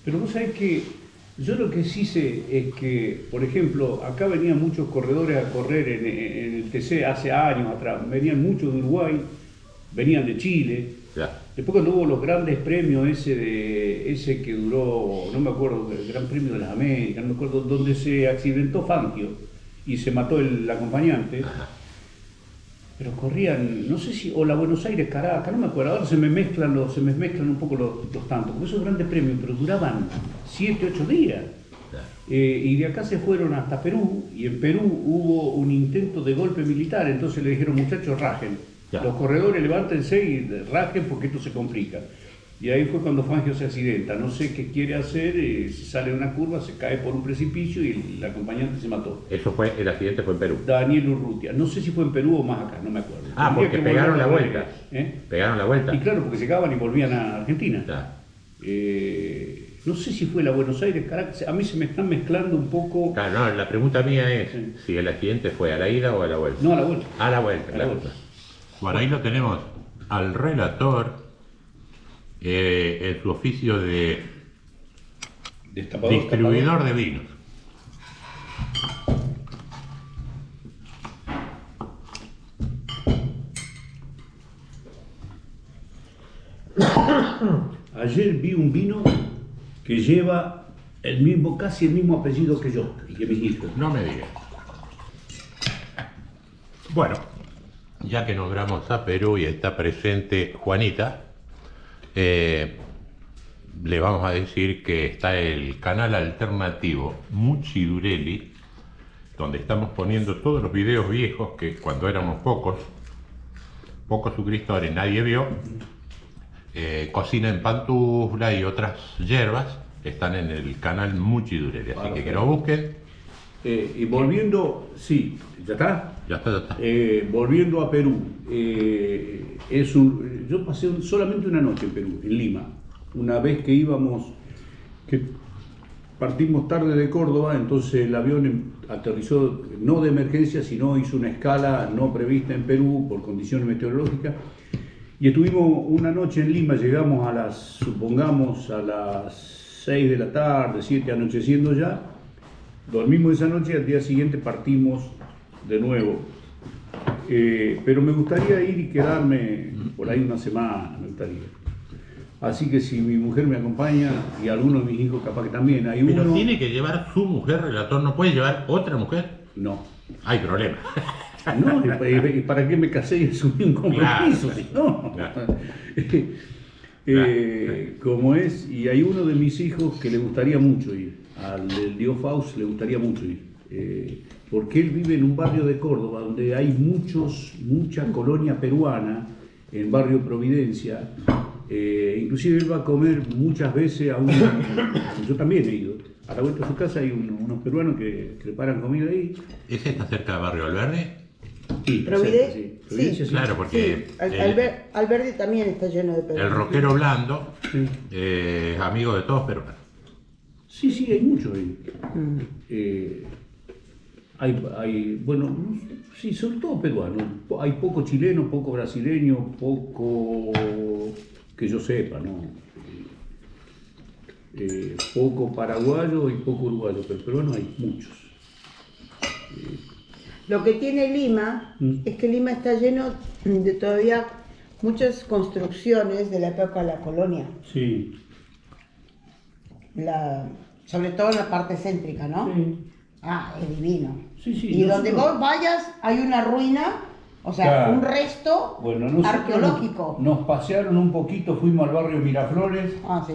Pero vos sabés que yo lo que sí sé es que, por ejemplo, acá venían muchos corredores a correr en el TC hace años atrás, venían muchos de Uruguay, venían de Chile. Ya. Después cuando hubo los grandes premios, ese que duró, no me acuerdo, el Gran Premio de las Américas, no me acuerdo, donde se accidentó Fangio y se mató el acompañante, pero corrían, no sé si, o la Buenos Aires, Caracas, no me acuerdo, ahora se me mezclan un poco los tantos, porque esos grandes premios, pero duraban 7, 8 días. Ya. Y de acá se fueron hasta Perú, y en Perú hubo un intento de golpe militar, entonces le dijeron, muchachos, rajen. Ya. Los corredores levántense y rajen porque esto se complica. Y ahí fue cuando Fangio se accidenta, no sé qué quiere hacer, se sale de una curva, se cae por un precipicio y el acompañante se mató. El accidente fue en Perú. Daniel Urrutia, no sé si fue en Perú o más acá, no me acuerdo. Ah, Tendría porque que pegaron volver la a ver, vuelta. ¿eh? Pegaron la vuelta. Y claro, porque llegaban y volvían a Argentina. Ya. No sé si fue la Buenos Aires, Caracas, a mí se me están mezclando un poco. Claro, no, la pregunta mía es Sí. si el accidente fue a la ida o a la vuelta. No, a la vuelta. A la vuelta, A la claro. vuelta. Bueno, ahí lo tenemos al relator en su oficio de Destapador, distribuidor de vinos. Ayer vi un vino que lleva casi el mismo apellido que yo y que mis hijos. No me digas. Bueno, ya que nombramos a Perú y está presente Juanita, le vamos a decir que está el canal alternativo Muchi Durelli, donde estamos poniendo todos los videos viejos que cuando éramos pocos suscriptores nadie vio. Cocina en pantufla y otras hierbas están en el canal Muchi Durelli, así que lo busquen. Y volviendo, sí, ¿ya está? Ya está. Volviendo a Perú, yo pasé solamente una noche en Perú, en Lima. Una vez que partimos tarde de Córdoba, entonces el avión aterrizó no de emergencia, sino hizo una escala no prevista en Perú por condiciones meteorológicas. Y estuvimos una noche en Lima, llegamos supongamos a las 6 de la tarde, 7 anocheciendo ya. Dormimos esa noche y al día siguiente partimos de nuevo. Pero me gustaría ir y quedarme por ahí una semana, me gustaría. Así que si mi mujer me acompaña y alguno de mis hijos capaz que también, hay Pero uno... tiene que llevar su mujer relator, ¿no puede llevar otra mujer? No. Hay problema. No, ¿y para qué me casé y asumí un compromiso? Claro. Si no. Claro. Como es, y hay uno de mis hijos que le gustaría mucho ir, al del Dios Faust le gustaría mucho ir, porque él vive en un barrio de Córdoba donde hay mucha colonia peruana, en barrio Providencia, inclusive él va a comer muchas veces yo también he ido, a la vuelta de su casa hay unos peruanos que preparan comida ahí. ¿Ese está cerca de Barrio Alverde? Sí, Providencia, sí. sí. Providencia, sí. Claro, porque Sí, Alberdi también está lleno de peruanos. el rockero Blando Sí. es amigo de todos peruanos. Sí, hay mucho ahí. Mm. Bueno, sí, sobre todo peruanos. Hay poco chileno, poco brasileño, poco que yo sepa, ¿no? Poco paraguayo y poco uruguayo, pero peruanos hay muchos. Lo que tiene Lima es que Lima está lleno de todavía muchas construcciones de la época de la colonia. Sí. Sobre todo en la parte céntrica, ¿no? Sí. Ah, es divino. Sí, Y donde vos vayas hay una ruina, o sea, Claro. un resto Bueno, nosotros arqueológico. nos pasearon un poquito, fuimos al barrio Miraflores. Ah, sí.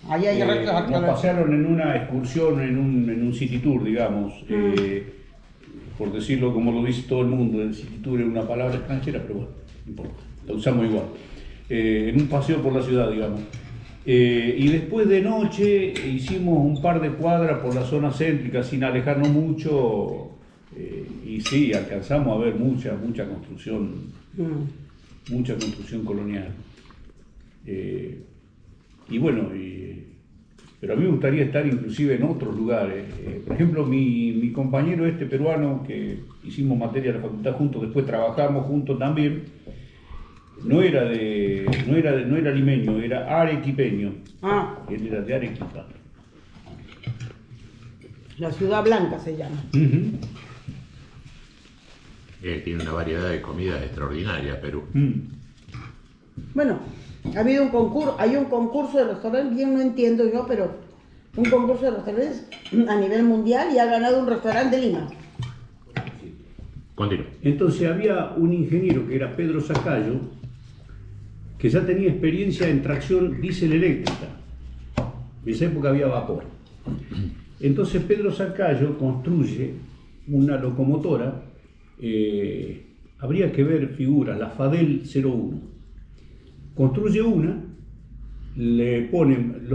Ahí hay restos Nos arqueológicos. pasearon en una excursión, en un city tour, digamos. Por decirlo como lo dice todo el mundo, el city tour es una palabra extranjera, pero bueno, no importa, la usamos igual. En un paseo por la ciudad, digamos. Y después de noche hicimos un par de cuadras por la zona céntrica sin alejarnos mucho. Y sí, alcanzamos a ver mucha construcción, mucha construcción colonial. Y bueno, pero a mí me gustaría estar inclusive en otros lugares. Por ejemplo, mi compañero peruano, que hicimos materia de la facultad juntos, después trabajamos juntos también, no era limeño, era arequipeño. Ah, Él era de Arequipa. la Ciudad Blanca se llama. Tiene una variedad de comidas extraordinarias, Perú. Bueno, ha habido un concurso, hay un concurso de restaurantes, bien no entiendo yo, pero un concurso de restaurantes a nivel mundial y ha ganado un restaurante de Lima. Continúo. Entonces había un ingeniero que era Pedro Sacayo, que ya tenía experiencia en tracción diésel eléctrica. En esa época había vapor. Entonces Pedro Sacayo construye una locomotora, habría que ver figuras, la Fadel 01. Construye una, le ponen,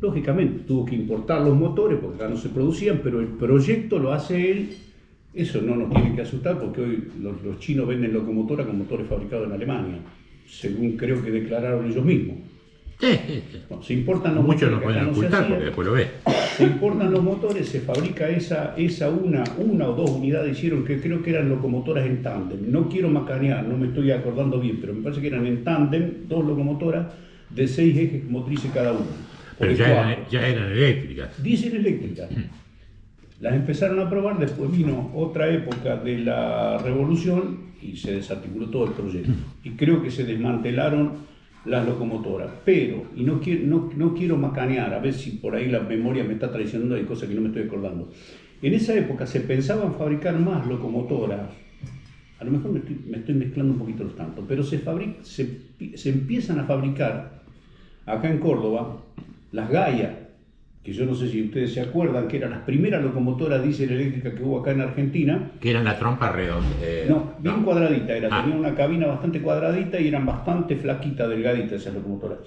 lógicamente tuvo que importar los motores porque acá no se producían, pero el proyecto lo hace él. Eso no nos tiene que asustar porque hoy los chinos venden locomotoras con motores fabricados en Alemania, según creo que declararon ellos mismos. Sí. Bueno, se importan los Muchos motores, no que acá pueden se ocultar hacían. porque después lo ves. Se importan los motores, se fabrica esa una o dos unidades, hicieron que creo que eran locomotoras en tándem. No quiero macanear, no me estoy acordando bien, pero me parece que eran en tándem, dos locomotoras de 6 ejes motrices cada una. Pero O de ya 4. eran eléctricas. Diésel eléctricas. Las empezaron a probar, después vino otra época de la revolución y se desarticuló todo el proyecto. Y creo que se desmantelaron las locomotoras. Pero, y no quiero macanear, a ver si por ahí la memoria me está traicionando, hay cosas que no me estoy acordando. En esa época se pensaba en fabricar más locomotoras. A lo mejor me estoy mezclando un poquito los tantos, pero se empiezan a fabricar acá en Córdoba las Gaia, que yo no sé si ustedes se acuerdan, que eran las primeras locomotoras diésel eléctricas que hubo acá en Argentina. Que eran la trompa redonda. No, bien cuadradita era, Ah. tenía una cabina bastante cuadradita y eran bastante flaquitas, delgaditas esas locomotoras.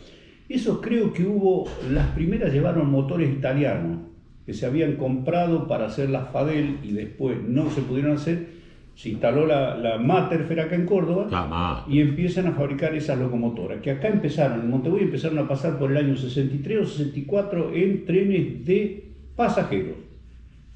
Esos creo que hubo, las primeras llevaron motores italianos, que se habían comprado para hacer las Fadel y después no se pudieron hacer. Se instaló la Materfer acá en Córdoba y empiezan a fabricar esas locomotoras, que acá empezaron, en Montevideo empezaron a pasar por el año 63 o 64 en trenes de pasajeros.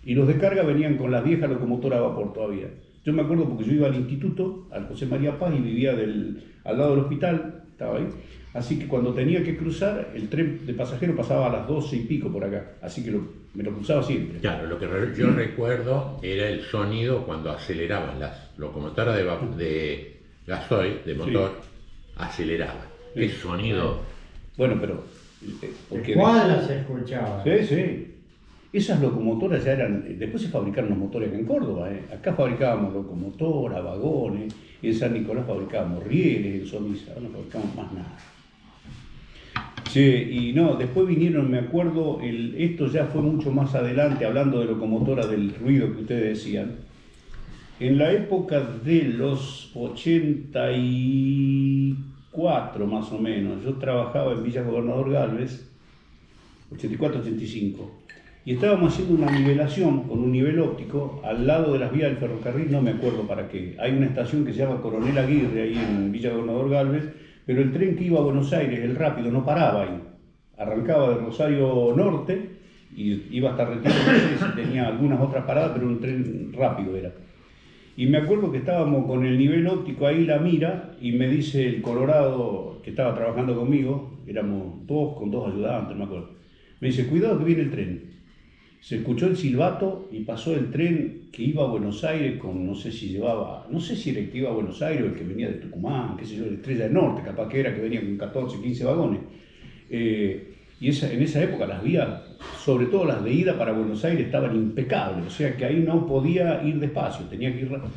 Y los de carga venían con las viejas locomotoras a vapor todavía. Yo me acuerdo porque yo iba al instituto, al José María Paz, y vivía al lado del hospital, estaba ahí. Así que cuando tenía que cruzar, el tren de pasajeros pasaba a las 12 y pico por acá. Así que me lo cruzaba siempre. Claro, lo que yo recuerdo era el sonido cuando aceleraban las locomotoras de gasoil, de motor, aceleraban. Qué sonido Bueno, pero... De cuadra se escuchaba. Sí, sí. Esas locomotoras ya eran... Después se fabricaron los motores acá en Córdoba. Acá fabricábamos locomotoras, vagones. En San Nicolás fabricábamos rieles, en Somisa no fabricábamos más nada. Sí, y no, después vinieron, me acuerdo, esto ya fue mucho más adelante, hablando de locomotoras, del ruido que ustedes decían. En la época de los 84 más o menos, yo trabajaba en Villa Gobernador Galvez, 84-85, y estábamos haciendo una nivelación con un nivel óptico al lado de las vías del ferrocarril, no me acuerdo para qué. Hay una estación que se llama Coronel Aguirre ahí en Villa Gobernador Galvez, pero el tren que iba a Buenos Aires, el rápido, no paraba ahí. Arrancaba de Rosario Norte y iba hasta Retiro, no sé si tenía algunas otras paradas, pero un tren rápido era. Y me acuerdo que estábamos con el nivel óptico ahí, la mira, y me dice el Colorado que estaba trabajando conmigo, éramos dos con dos ayudantes, me acuerdo. Me dice, cuidado que viene el tren. Se escuchó el silbato y pasó el tren que iba a Buenos Aires con, no sé si era el que iba a Buenos Aires o el que venía de Tucumán, qué sé yo, de Estrella del Norte, capaz que era que venía con 14, 15 vagones. Y en esa época las vías, sobre todo las de ida para Buenos Aires, estaban impecables, o sea que ahí no podía ir despacio, tenía que ir rápido.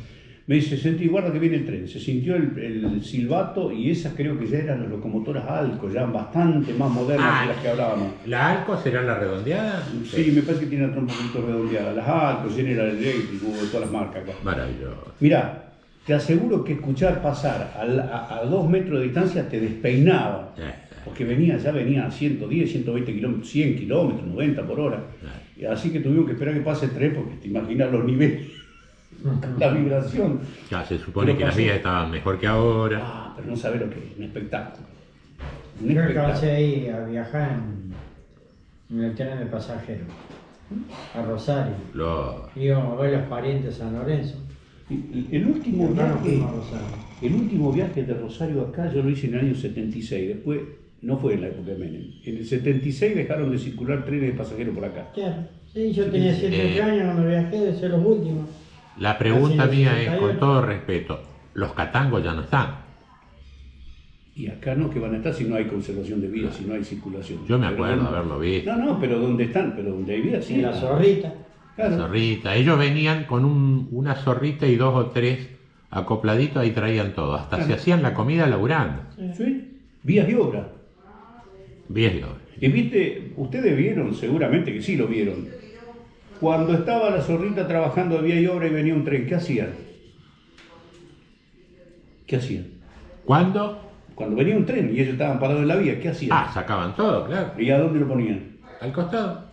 Me dice, sentí, guarda que viene el tren. Se sintió el silbato y esas creo que ya eran las locomotoras Alco, ya bastante más modernas que las que hablábamos. ¿La Alco será la redondeada? Sí, me parece que tiene otra un poquito redondeada. Las Alco, General Electric, hubo de todas las marcas acá. Maravilloso. Mirá, te aseguro que escuchar pasar a 2 metros de distancia te despeinaba. Porque ya venía a 110, 120 kilómetros, 100 kilómetros, 90 por hora. Y así que tuvimos que esperar que pase el tren porque te imaginas los niveles. La vibración. Ya se supone que las vías estaban mejor que ahora. Pero no sabes lo que es, un espectáculo. Yo alcancé ahí a viajar en el tren de pasajeros a Rosario. Íbamos a ver los parientes de San Lorenzo. El último viaje de Rosario acá yo lo hice en el año 76, después no fue en la época de Menem. En el 76 dejaron de circular trenes de pasajeros por acá. Claro, sí, yo tenía 7 años cuando viajé, de ser los últimos. La pregunta mía es, con todo respeto, los catangos ya no están. Y acá no, que van a estar si no hay conservación de vías, si no hay circulación. Yo me acuerdo haberlo visto. No, pero ¿dónde están? Pero donde hay vías, sí. En la Zorrita. Claro. La Zorrita. Ellos venían con una zorrita y 2 o 3 acopladitos, ahí traían todo. Hasta se hacían la comida laburando. Sí. Vías y obra. Vías y obra. Y viste, ustedes vieron, seguramente que sí lo vieron. Cuando estaba la Zorrita trabajando de vía y obra y venía un tren, ¿qué hacían? ¿Qué hacían? ¿Cuándo? Cuando venía un tren y ellos estaban parados en la vía, ¿qué hacían? Sacaban todo, claro. ¿Y a dónde lo ponían? Al costado.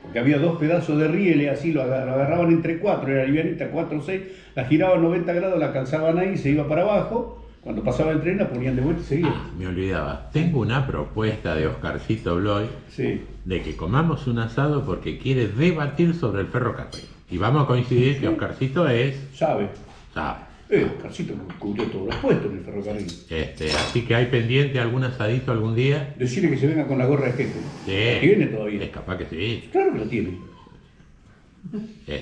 Porque había 2 pedazos de rieles, así lo agarraban entre 4, era livianita, 4 o 6, la giraban 90 grados, la calzaban ahí, se iba para abajo. Cuando pasaba el tren la ponían de vuelta y seguían. Me olvidaba. Tengo una propuesta de Oscarcito Bloy de que comamos un asado porque quiere debatir sobre el ferrocarril. Y vamos a coincidir que Oscarcito sabe. Oscarcito cubrió todos los puestos en el ferrocarril. Así que hay pendiente algún asadito algún día. Decirle que se venga con la gorra de jefe. Sí. ¿Tiene todavía? Es capaz que sí. Claro que lo tiene.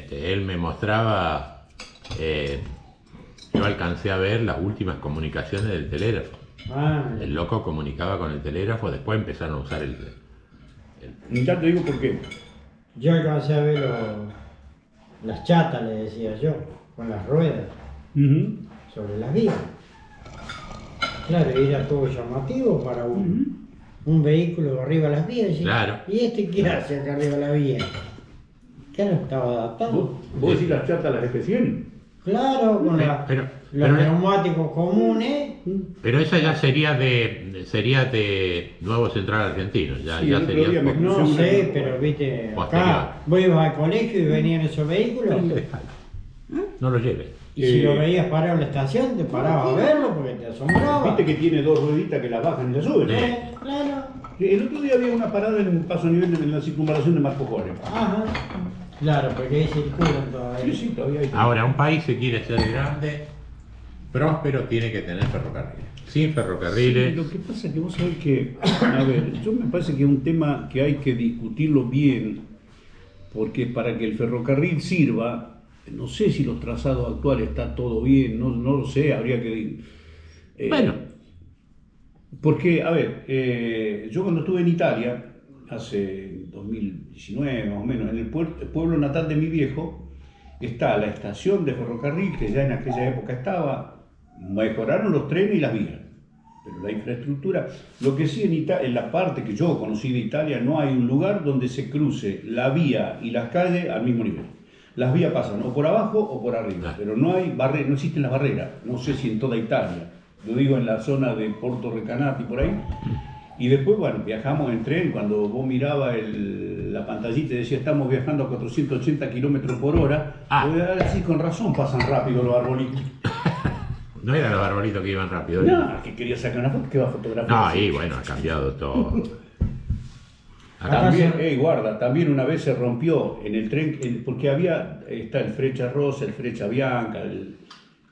Él me mostraba... yo alcancé a ver las últimas comunicaciones del telégrafo. El loco comunicaba con el telégrafo, después empezaron a usar el... Ya te digo por qué. Yo alcancé a ver las chatas, le decía yo, con las ruedas, sobre las vías. Claro, era todo llamativo para un vehículo arriba de las vías. Claro. ¿Y qué hace acá arriba de la vía? Claro, estaba adaptado. ¿Vos decís las chatas, las F100? Claro, con los neumáticos comunes. Pero esa ya sería de Nuevo Central Argentino. Ya sería no sé, pero viste, acá vos ibas al colegio y venían esos vehículos. No lo lleves. Y si lo veías parado en la estación, te parabas a verlo porque te asombraba. Viste que tiene 2 rueditas que las bajan y las suben. Claro. El otro día había una parada en un paso a nivel de la circunvalación de Marco Juárez. Ajá. Claro, porque ahí circulan todavía. Sí, todavía hay. Ahora, un país se quiere ser grande, próspero, tiene que tener ferrocarriles. Sin ferrocarriles... Sí, lo que pasa es que vos sabés que, a ver, yo me parece que es un tema que hay que discutirlo bien, porque para que el ferrocarril sirva, no sé si los trazados actuales está todo bien, no lo sé, habría que... bueno, Porque, a ver, yo cuando estuve en Italia, hace 2019 más o menos, en el pueblo natal de mi viejo, está la estación de ferrocarril, que ya en aquella época estaba, mejoraron los trenes y las vías, pero la infraestructura, lo que sí en la parte que yo conocí de Italia, no hay un lugar donde se cruce la vía y las calles al mismo nivel. Las vías pasan o por abajo o por arriba, pero no hay no existen las barreras, no sé si en toda Italia, lo digo en la zona de Porto Recanati por ahí. Y después, bueno, viajamos en tren, cuando vos mirabas la pantallita y decía estamos viajando a 480 kilómetros por hora, así con razón pasan rápido los arbolitos. No eran los arbolitos que iban rápido. No, que quería sacar una foto, que va a fotografiar. No, ahí bueno, ha cambiado todo. También, guarda, también una vez se rompió en el tren, porque está el Freccia Rosa, el Freccia Bianca,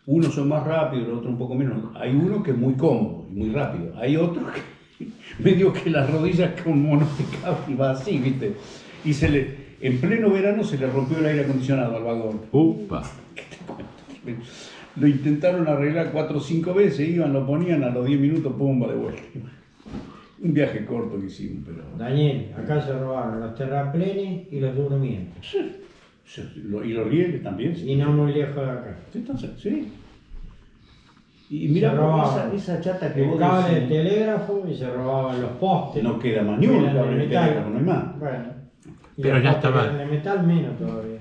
unos son más rápidos, los otros un poco menos. Hay uno que es muy cómodo y muy rápido, hay otro que medio que las rodillas como no te cabe y va así, ¿viste? Y en pleno verano se le rompió el aire acondicionado al vagón. ¡Upa! ¿Qué te cuento? Lo intentaron arreglar 4 o 5 veces, iban, lo ponían, a los 10 minutos, pumba, de vuelta. Un viaje corto que hicimos, pero... Daniel, acá se robaron los terraplenes y los durmientes. Sí. Y los rieles también. Sí. Y no muy lejos de acá. Sí, entonces, sí. Y mira, esa chata que el vos cable de decís, telégrafo y se robaban los postes. no queda más ni uno, el cable de metal. telégrafo, no hay más. Bueno, y Pero los ya postes estaba. que eran de metal menos todavía.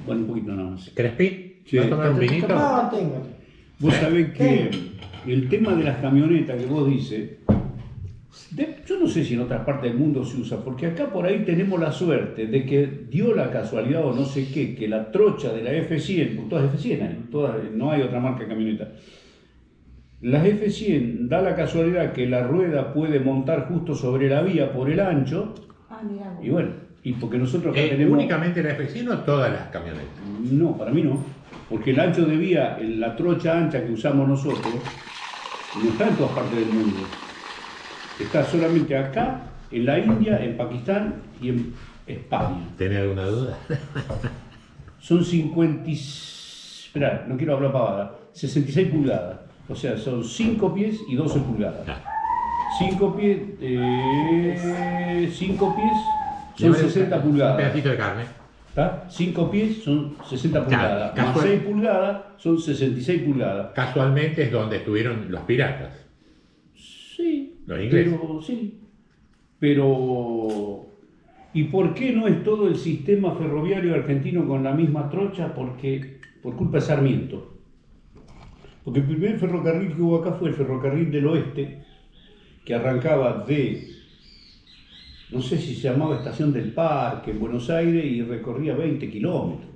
Bueno, un poquito nada más. ¿Crespín? Sí. ¿Vas a tomar un vinito? No, tengo. Vos sabés que el tema de las camionetas que vos dices, yo no sé si en otras partes del mundo se usa, porque acá por ahí tenemos la suerte de que dio la casualidad o no sé qué, que la trocha de la F100, porque todas F100 hay, no hay otra marca de camioneta, las F100 da la casualidad que la rueda puede montar justo sobre la vía por el ancho, Mira vos. y bueno, y porque nosotros acá tenemos... ¿Únicamente la F100 o todas las camionetas? No, para mí no, porque el ancho de vía, la trocha ancha que usamos nosotros, no está en todas partes del mundo. Está solamente acá, en la India, en Pakistán y en España. ¿Tenés alguna duda? Son 50... Esperá, no quiero hablar pavada. 66 pulgadas. O sea, son 5 pies y 12 pulgadas. 5 pies... 5 pies son 60 Un pulgadas. pedacito de carne. ¿Está? 5 pies son 60 pulgadas. Claro, Más 6 pulgadas son 66 pulgadas. Casualmente es donde estuvieron los piratas. Sí, Los ingleses. pero sí. Pero ¿y por qué no es todo el sistema ferroviario argentino con la misma trocha? Porque por culpa de Sarmiento. Porque el primer ferrocarril que hubo acá fue el ferrocarril del oeste, que arrancaba de, no sé si se llamaba Estación del Parque, en Buenos Aires, y recorría 20 kilómetros.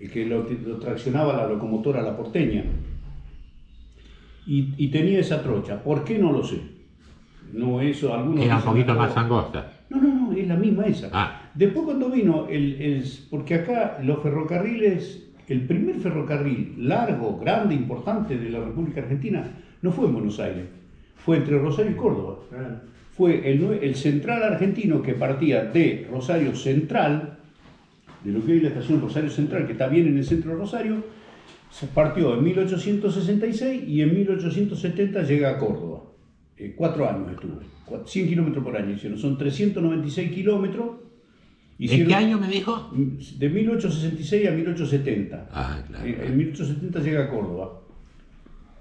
El que lo traccionaba la locomotora La Porteña. Y tenía esa trocha. ¿Por qué? No lo sé. No, eso, algunos Era un dicen, poquito no, más angosta. No, es la misma esa. Ah. Después cuando vino, porque acá los ferrocarriles, el primer ferrocarril largo, grande, importante de la República Argentina, no fue en Buenos Aires, fue entre Rosario y Córdoba. Fue el central argentino que partía de Rosario Central, de lo que hoy es la estación Rosario Central, que está bien en el centro de Rosario, se partió en 1866 y en 1870 llega a Córdoba. 4 años estuve, 100 kilómetros por año hicieron, son 396 kilómetros. ¿En qué año me dijo? De 1866 a 1870. Ah, claro. En 1870 llega a Córdoba.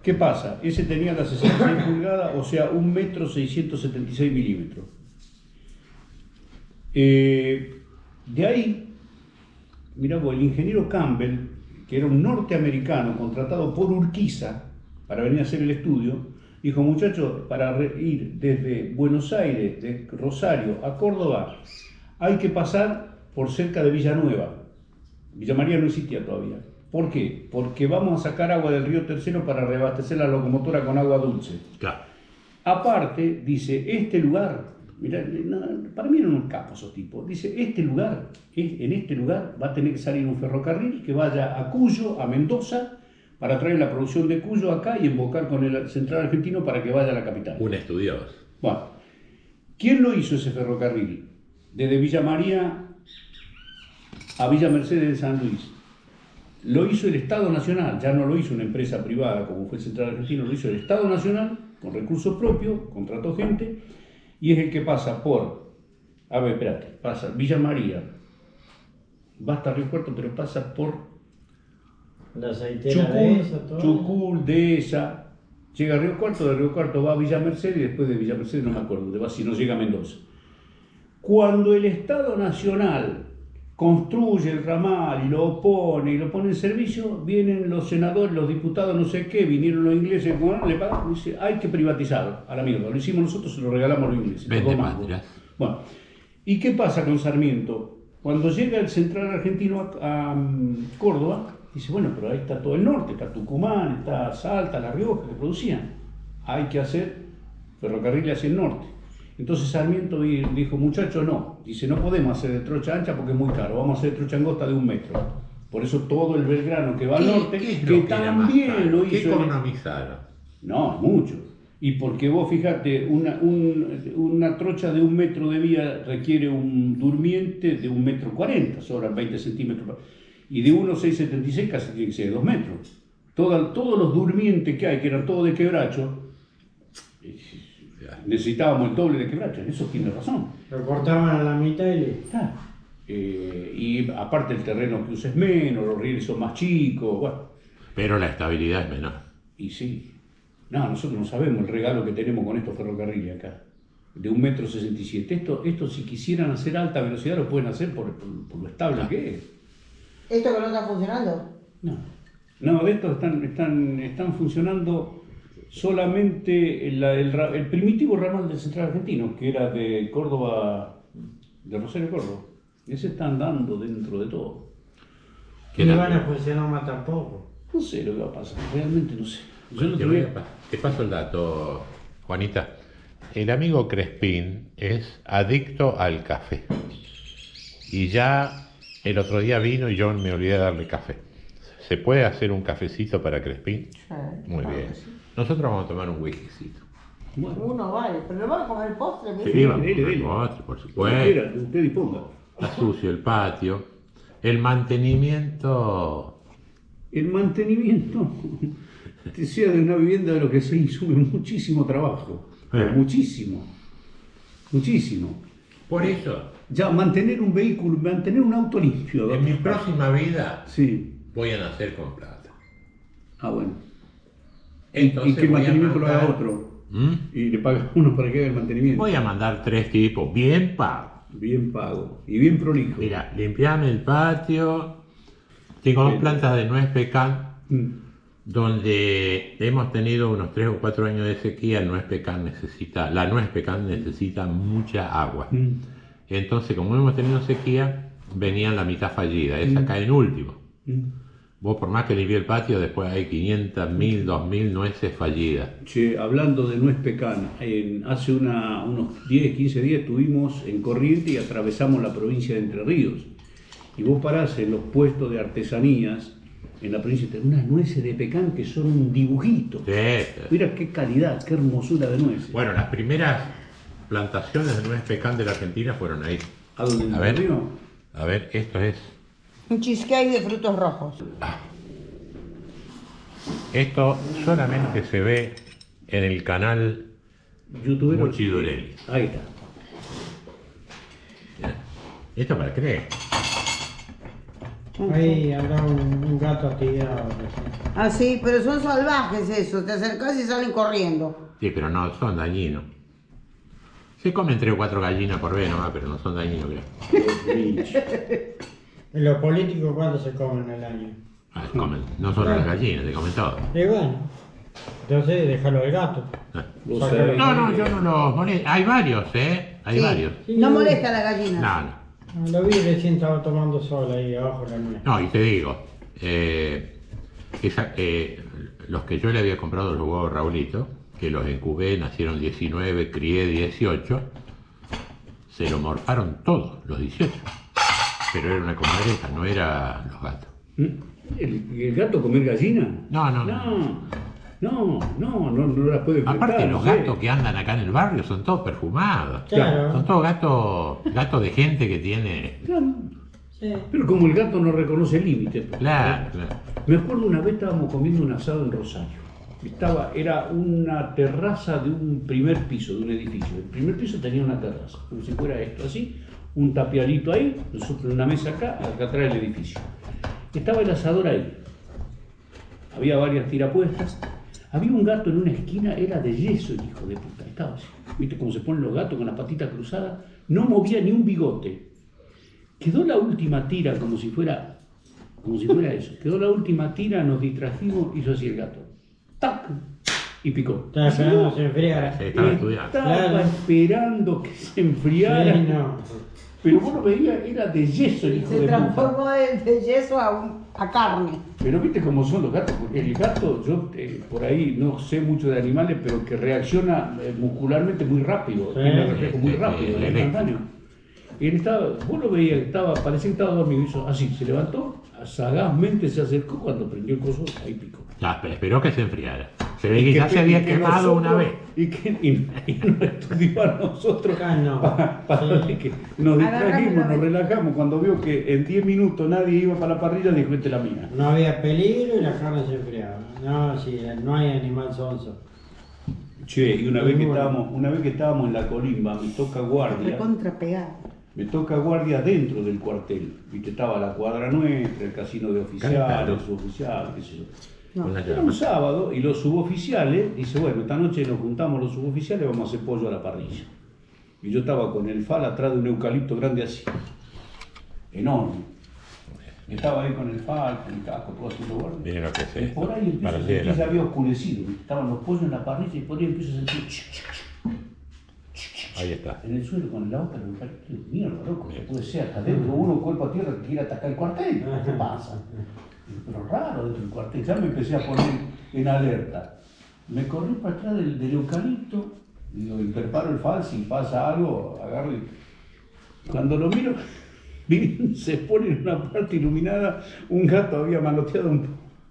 ¿Qué pasa? Ese tenía las 66 pulgadas, o sea, 1 metro 676 milímetros. De ahí, mirá vos, el ingeniero Campbell, que era un norteamericano contratado por Urquiza para venir a hacer el estudio, dijo, muchachos, para ir desde Buenos Aires, de Rosario a Córdoba, hay que pasar por cerca de Villanueva. Villa María no existía todavía. ¿Por qué? Porque vamos a sacar agua del río Tercero para reabastecer la locomotora con agua dulce. Claro. Aparte, dice, este lugar, mirá, para mí eran unos capos esos tipos, dice, en este lugar va a tener que salir un ferrocarril que vaya a Cuyo, a Mendoza, para traer la producción de Cuyo acá y embocar con el central argentino para que vaya a la capital. Un estudioso. Bueno, ¿quién lo hizo ese ferrocarril? Desde Villa María a Villa Mercedes de San Luis. Lo hizo el Estado Nacional, ya no lo hizo una empresa privada como fue el Central Argentino, lo hizo el Estado Nacional con recursos propios, contrató gente, y es el que pasa por, a ver, espérate, pasa Villa María, va hasta Río Cuarto, pero pasa por La aceitera de eso, todo. Chucul, Dehesa, llega a Río Cuarto, de Río Cuarto va a Villa Mercedes, y después de Villa Mercedes no me acuerdo dónde va, si no llega a Mendoza. Cuando el Estado Nacional construye el ramal y lo pone en servicio, vienen los senadores, los diputados, no sé qué, vinieron los ingleses, le pagan, y dice, hay que privatizarlo. A la mierda, lo hicimos nosotros, se lo regalamos a los ingleses. Vende patria. Bueno, ¿y qué pasa con Sarmiento? Cuando llega el central argentino a Córdoba, dice, bueno, pero ahí está todo el norte, está Tucumán, está Salta, La Rioja, que producían. Hay que hacer ferrocarril hacia el norte. Entonces Sarmiento dijo, muchachos, no. Dice, no podemos hacer de trocha ancha porque es muy caro, vamos a hacer de trocha angosta de 1 metro. Por eso todo el Belgrano que va al norte, que también lo hizo... ¿Qué economizaron? No, mucho. Y porque vos fíjate, una trocha de 1 metro de vía requiere un durmiente de 1,40 m, sobran 20 centímetros. Y de 1,676 casi tiene que ser de 2 metros. Todos los durmientes que hay, que eran todos de quebracho, necesitábamos el doble de quebracho. Eso tiene razón. Lo cortaban a la mitad y listo. Y aparte el terreno que usa es menos, los rieles son más chicos, bueno. Pero la estabilidad es menor. Y sí. No, nosotros no sabemos el regalo que tenemos con estos ferrocarriles acá. De 1,67 m. Esto si quisieran hacer alta velocidad lo pueden hacer por lo estable que es. ¿Esto que no está funcionando? No, de estos están funcionando solamente el primitivo ramal del central argentino, que era de Córdoba, de Rosario Córdoba. Ese está andando dentro de todo. Que no van a funcionar más tampoco. No sé lo que va a pasar, realmente no sé. Te paso el dato, Juanita. El amigo Crespín es adicto al café. Y ya el otro día vino y yo me olvidé de darle café. ¿Se puede hacer un cafecito para Crespín? Sí, Muy claro bien. que sí. Nosotros vamos a tomar un whiskycito. Bueno, Uno vale, pero no van a comer el postre. ¿viste? Sí, vamos a dele, comer dele. postre, por como supuesto. quiera, usted disponga. Está sucio el patio. El mantenimiento... El mantenimiento, te sea de una vivienda de lo que se insume muchísimo trabajo. Muchísimo. Por eso, Ya, mantener un vehículo, mantener un auto limpio. en mi próxima vida Sí. voy a nacer con plata. Ah, bueno. Entonces y que el voy a mantenimiento lo haga mandar- otro. ¿Mm? Y le paga uno para que haga el mantenimiento. Voy a mandar 3 tipos bien pagos. Bien pago. Y bien prolijo. Mira, limpiame el patio. Tengo 2 plantas de nuez pecan, Mm. donde hemos tenido unos 3 o 4 años de sequía. La nuez pecan necesita mucha agua. Mm. Entonces, como hemos tenido sequía, venían la mitad fallida. Esa cae en último. Mm. Vos por más que limpié el patio, después hay 500.000, 2.000 nueces fallidas. Che, hablando de nuez pecan, hace unos 10, 15 días estuvimos en Corrientes y atravesamos la provincia de Entre Ríos. Y vos parás en los puestos de artesanías, en la provincia, tenés unas nueces de pecan que son un dibujito. Sí. Mira qué calidad, qué hermosura de nueces. Bueno, las primeras plantaciones de nuez pecan de la Argentina fueron ahí. ¿A dónde? ¿En A el ver. río? A ver, esto es... Un cheesecake de frutos rojos. Esto solamente se ve en el canal YouTuber. Muchidurelli. Ahí está. ¿Esto para qué? Ahí anda un gato tirado. Ah, sí, pero son salvajes esos. Te acercás y salen corriendo. Sí, pero no son dañinos. Se comen 3 o 4 gallinas por vez nomás, pero no son dañinos, creo. Los Lynch. ¿En los políticos cuánto se comen al año? Ah, comen, no solo las gallinas, se comen todo. Y bueno, entonces déjalo al gato. Ah. Vos Sácalo. sabés. No, yo no los molesto. Hay varios, ¿eh? Hay Sí. varios. Sí. No molesta a la gallina. No, no. Lo vi recién estaba tomando sol ahí abajo de la nuez. No, y te digo, los que yo le había comprado los huevos Raulito, que los incubé, nacieron 19, crié 18, se lo morfaron todos, los 18. Pero era una comadreja, no era los gatos. ¿El gato comer gallina? No. No las puede enfrentar. Aparte, los no sé. gatos que andan acá en el barrio son todos perfumados. Claro. Son todos gatos de gente que tiene... Claro. Sí. Pero como el gato no reconoce límites. Claro. Me acuerdo una vez estábamos comiendo un asado en Rosario. era una terraza de un primer piso, de un edificio. El primer piso tenía una terraza, como si fuera esto, así, un tapiadito ahí, nosotros en una mesa acá atrás del edificio. Estaba el asador ahí. Había varias tirapuestas. Había un gato en una esquina, era de yeso el hijo de puta. Estaba así. ¿Viste cómo se ponen los gatos con la patita cruzada? No movía ni un bigote. Quedó la última tira como si fuera eso. Quedó la última tira, nos distrajimos, hizo así el gato. ¡Tac! Y picó. Estaba esperando que se enfriara. Sí, estaba estudiando. Estaba esperando que se enfriara. Sí, no. Pero vos lo veías, era de yeso el hijo Se de transformó puta. de yeso a carne. Pero viste cómo son los gatos, porque el gato, yo por ahí no sé mucho de animales, pero que reacciona muscularmente muy rápido, Sí, tiene reflejo muy sí, rápido, sí, instantáneo. Y él estaba, vos lo veías, parecía que estaba dormido, hizo así, se levantó, sagazmente se acercó, cuando prendió el coso, ahí picó. Ya, esperó que se enfriara. Se ve que ya se había quemado una vez. Y nos estudió a nosotros Ah, no. para Sí. que nos distrajimos, Agarrame, nos relajamos. Cuando vio que en 10 minutos nadie iba para la parrilla, dijo, esta es la mía. No había peligro y la carne se enfriaba. No, sí, no hay animal sonso. Che, y una vez que estábamos en la colimba, me toca guardia. Recontra pegado. Me toca guardia dentro del cuartel. Viste, estaba la cuadra nuestra, el casino de oficiales, Claro. suboficiales, qué sé yo. No. Una Era llama. un sábado y los suboficiales, dice, bueno, esta noche nos juntamos los suboficiales, vamos a hacer pollo a la parrilla. Y yo estaba con el fal atrás de un eucalipto grande así, enorme. Y estaba ahí con el fal, con el casco, todo haciendo guardia. Miren lo que es Y esto. por ahí empiezo a Para sentir, hacer- ya había oscurecido, estaban los pollos en la parrilla y por ahí empiezo a sentir Ahí está. en el suelo con el auto, el eucalipto. Mierda, loco, ¿qué puede ser? Acá adentro uno cuerpo a tierra que quiere atacar el cuartel. ¿Qué pasa? Pero raro dentro del cuartel. Ya me empecé a poner en alerta. Me corrí para atrás del eucalipto, digo, y preparo el fal, si pasa algo, agarro y... Cuando lo miro, se pone en una parte iluminada, un gato había manoteado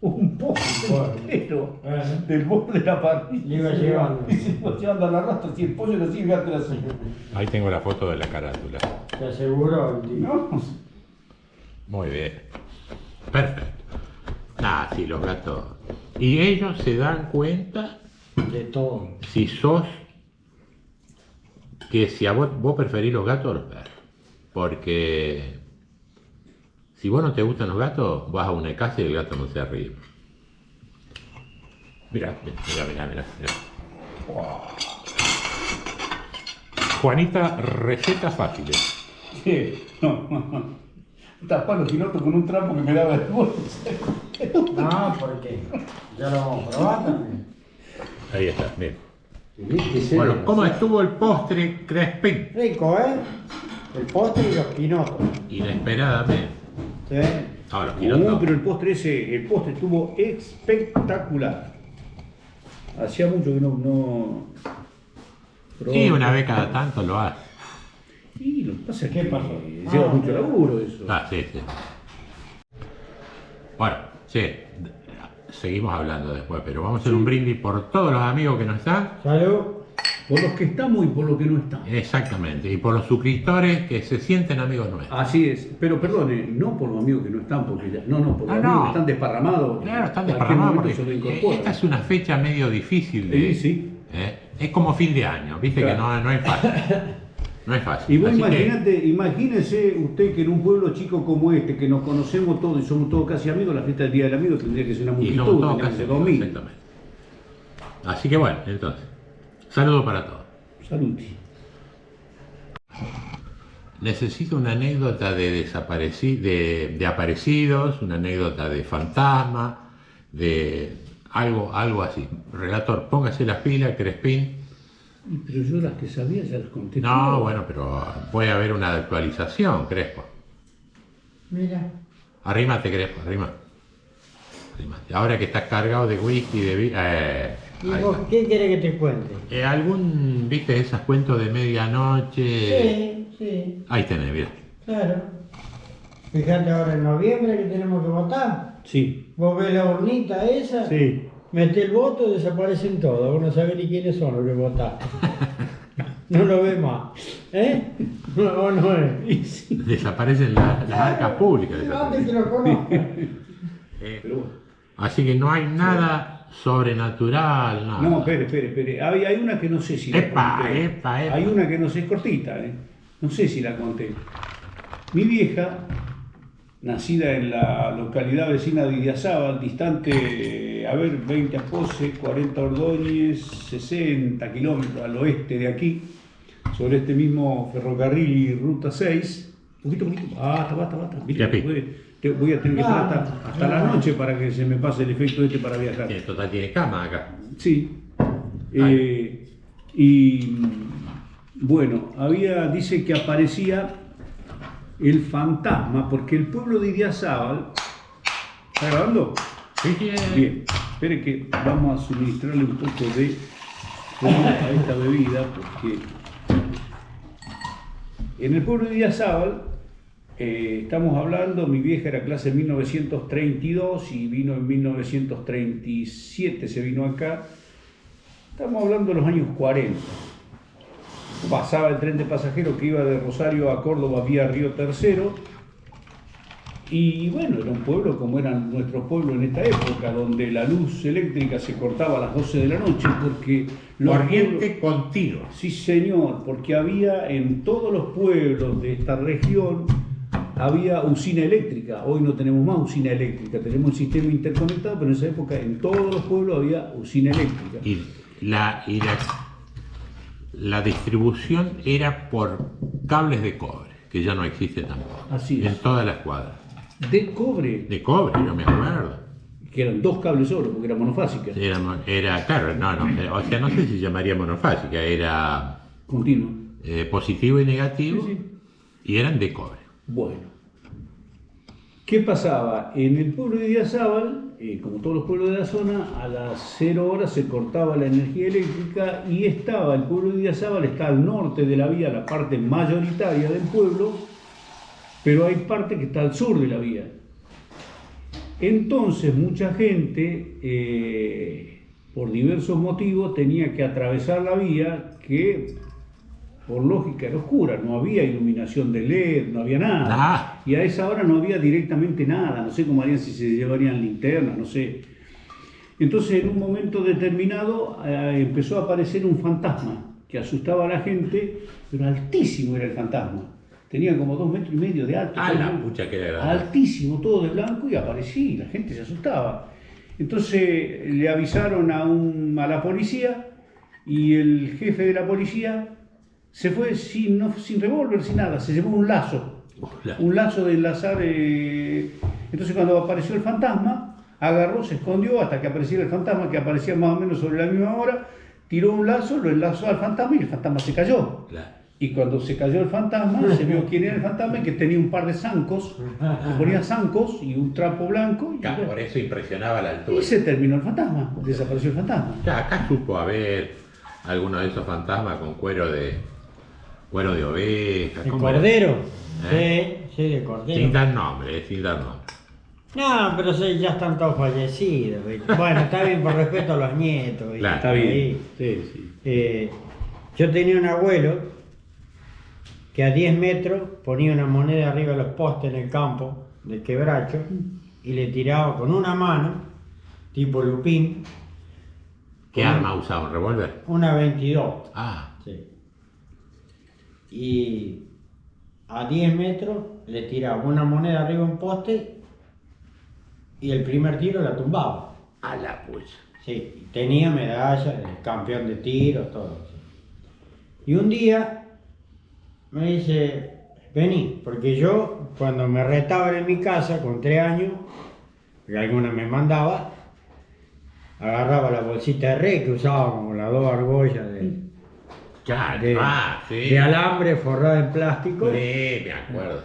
un poste entero del borde de la parrilla. Le iba llevando. Y se iba llevando a la rastra, si el pollo era así, el gato era así. Ahí tengo la foto de la carátula. Se aseguró el tío. ¿No? Muy bien. Perfecto. Ah, sí, los gatos. Y ellos se dan cuenta De todo. si sos. Que si a vos preferís los gatos o los perros. Porque. Si vos no te gustan los gatos, vas a una casa y el gato no se ríe. Mira. Juanita, recetas fáciles. Sí, no. Tapar los pilotos con un trapo que me daba el bolso. No, porque ya lo vamos a probar también. Ahí está, bien. Bueno, ¿cómo estuvo el postre Crespín? Rico, ¿eh? El postre y los quinotos. Inesperadamente. ¿Sí? Ahora, los No, quinotos. pero el postre estuvo espectacular. Hacía mucho que no Y una vez cada tanto lo hace. Y lo que pasa es que ¿Qué pasó? lleva Ah, mucho laburo eso. Ah, sí. Bueno, sí, seguimos hablando después, pero vamos a hacer un brindis por todos los amigos que no están. Salud. Por los que estamos y por los que no estamos. Exactamente, y por los suscriptores que se sienten amigos nuestros. Así es, pero perdone, no por los amigos que no están, porque ya, no, por los Ah, amigos no. que están desparramados. Claro, están en cualquier desparramados momento porque se reincorporan. esta es una fecha medio difícil de. Sí. Es como fin de año, viste Claro. que no es fácil. No es fácil. Y vos Así que- imagínese usted que en un pueblo chico como este, que nos conocemos todos y somos todos casi amigos, la fiesta del Día del Amigo tendría que ser una y somos multitud, todos tendría que casi ser amigos, 2000. exactamente. Así que bueno, entonces, saludo para todos. Salud. Necesito una anécdota de aparecidos, una anécdota de fantasma, de algo así. Relator, póngase las pilas, Crespín. Pero yo las que sabía ya las conté. No, todas. bueno, pero puede haber una actualización, Crespo. Mira. Arrímate, Crespo, arrímate. Ahora que estás cargado de whisky, ¿Y vos qué querés que te cuente? viste esos cuentos de medianoche? Sí, Ahí tenés, mira. claro. Fíjate ahora en noviembre que tenemos que votar. Sí, Vos ves la urnita esa, sí. metés el voto y desaparecen todos. Vos no sabés ni quiénes son los que votaron. No lo ves más. ¿Eh? No, no es. Desaparecen las arcas públicas. Antes que desaparecen. lo conozcan. Pero bueno. Así que no hay nada sobrenatural, nada. No, espere. Hay una que no sé si la conté. Epa. Hay una que no sé, es cortita, no sé si la conté. Mi vieja, nacida en la localidad vecina de Idiazábal, distante, 20 Apose, 40 Ordóñez, 60 kilómetros al oeste de aquí, sobre este mismo ferrocarril y ruta 6. Poquito. Basta. Voy a tener que estar hasta la noche para que se me pase el efecto para viajar. Total, tiene cama acá. Sí. Y bueno, dice que aparecía el fantasma, porque el pueblo de Idiazábal. ¿Está grabando? Sí. Bien. Espere que vamos a suministrarle un poco de a esta bebida, porque en el pueblo de Idiazábal, estamos hablando, mi vieja era clase 1932 y vino en 1937, se vino acá. Estamos hablando de los años 40. Pasaba el tren de pasajeros que iba de Rosario a Córdoba vía Río Tercero. Y bueno, era un pueblo como eran nuestros pueblos en esta época, donde la luz eléctrica se cortaba a las 12 de la noche, porque... Corriente continua. Sí, señor, porque había en todos los pueblos de esta región, había usina eléctrica. Hoy no tenemos más usina eléctrica, tenemos un sistema interconectado, pero en esa época en todos los pueblos había usina eléctrica. Y la distribución era por cables de cobre, que ya no existe tampoco. Así es. En todas las cuadras. De cobre. De cobre, yo me acuerdo. Que eran 2 cables solo, porque era monofásica. Era claro, o sea, no sé si se llamaría monofásica, era Continuo. Positivo y negativo, Sí. y eran de cobre. Bueno. ¿Qué pasaba? En el pueblo de Idiazábal, como todos los pueblos de la zona, a las 0 horas se cortaba la energía eléctrica y el pueblo de Idiazábal está al norte de la vía, la parte mayoritaria del pueblo, pero hay parte que está al sur de la vía. Entonces mucha gente, por diversos motivos, tenía que atravesar la vía que, por lógica, era oscura, no había iluminación de LED, no había nada. Y a esa hora no había directamente nada, no sé cómo harían, si se llevarían linternas, no sé. Entonces en un momento determinado empezó a aparecer un fantasma que asustaba a la gente, pero altísimo era el fantasma. Tenía como 2,5 metros de alto. La pucha que era grande. Altísimo, todo de blanco, y aparecía, y la gente se asustaba. Entonces le avisaron a la policía, y el jefe de la policía se fue sin revólver, sin nada, se llevó un lazo de enlazar. Entonces cuando apareció el fantasma, agarró, se escondió hasta que apareciera el fantasma, que aparecía más o menos sobre la misma hora, tiró un lazo, lo enlazó al fantasma y el fantasma se cayó. Y cuando se cayó el fantasma, se vio quién era el fantasma, y que tenía un par de zancos, que ponía zancos y un trapo blanco. Claro, por eso impresionaba la altura. Y se terminó el fantasma, desapareció el fantasma. Acá supo haber alguno de esos fantasmas con cuero de oveja. ¿El cordero? Sí, de cordero. Sin dar nombre. No, pero ya están todos fallecidos, ¿viste? Bueno, está bien por respeto a los nietos, ¿viste? Claro, está bien. Sí. Yo tenía un abuelo que a 10 metros ponía una moneda arriba de los postes en el campo de quebracho y le tiraba con una mano, tipo Lupín. ¿Qué arma usaba? ¿Un revólver? Una 22. Sí. Y a 10 metros le tiraba una moneda arriba de un poste y el primer tiro la tumbaba. A la pucha. Sí, tenía medalla, campeón de tiro, todo. Y un día me dice, vení, porque yo cuando me retaban en mi casa con 3 años, que alguna me mandaba, agarraba la bolsita de red que usábamos con las 2 argollas de alambre forrada en plástico. Me acuerdo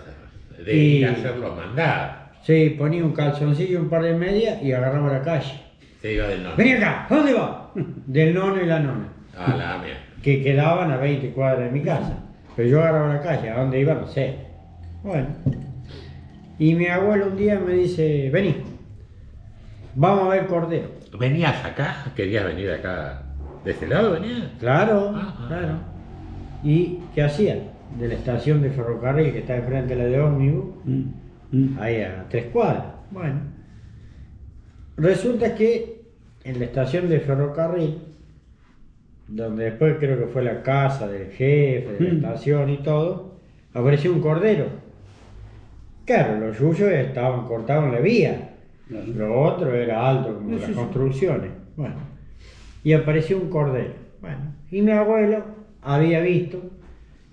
de ir a hacerlo mandar. Sí, ponía un calzoncillo, un par de medias y agarraba la calle. Se iba del nono. Vení acá, ¿a dónde va? Del nono y la nona. La mía. Que quedaban a 20 cuadras de mi casa. Pero yo agarraba la calle, ¿a dónde iba? No sé. Bueno. Y mi abuelo un día me dice, vení, vamos a ver cordero. ¿Venías acá? ¿Querías venir acá? ¿De este lado venías? Claro, claro. ¿Y qué hacían? De la estación de ferrocarril que está enfrente de la de ómnibus, ahí a 3 cuadras. Bueno. Resulta que en la estación de ferrocarril, donde después creo que fue la casa del jefe de la estación y todo, apareció un cordero. Claro, los suyos estaban cortados en la vía, lo otro era alto como las construcciones. Bueno, y apareció un cordero. Bueno, y mi abuelo había visto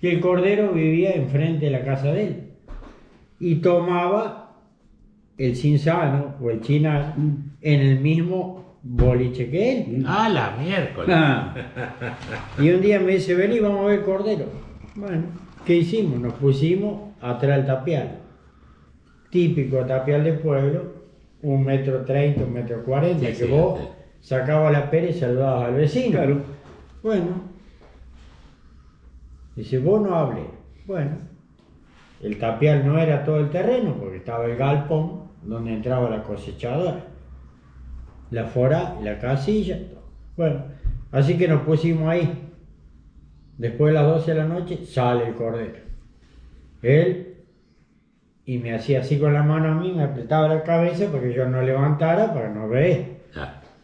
que el cordero vivía enfrente de la casa de él y tomaba el cinzano o el chinar en el mismo boliche que él. ¡Ah, la miércoles! Y un día me dice, vení, vamos a ver el cordero. Bueno, ¿qué hicimos? Nos pusimos atrás del tapial. Típico tapial de pueblo, 1,30 m, 1,40 m, que vos sacabas la pera y saludabas al vecino. Claro. Bueno, dice, vos no hablé. Bueno, el tapial no era todo el terreno, porque estaba el galpón donde entraba la cosechadora, la forá y la casilla. Bueno, así que nos pusimos ahí. Después de las 12 de la noche sale el cordero. Él, y me hacía así con la mano a mí, me apretaba la cabeza para que yo no levantara para no ver.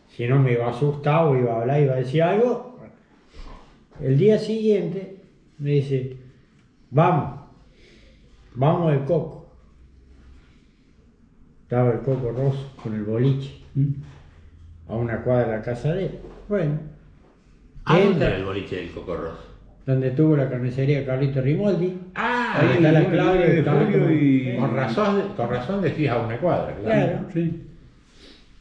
Si no me iba a asustar o iba a hablar, iba a decir algo. El día siguiente me dice, vamos al Coco. Estaba el Coco Rosso con el boliche, a una cuadra de la casa de él. Bueno. ¿A dónde era el boliche del Coco Rosso? Donde tuvo la carnicería Carlito Rimoldi. Ah, ahí está la clave. Con razón decís a una cuadra, claro. Sí.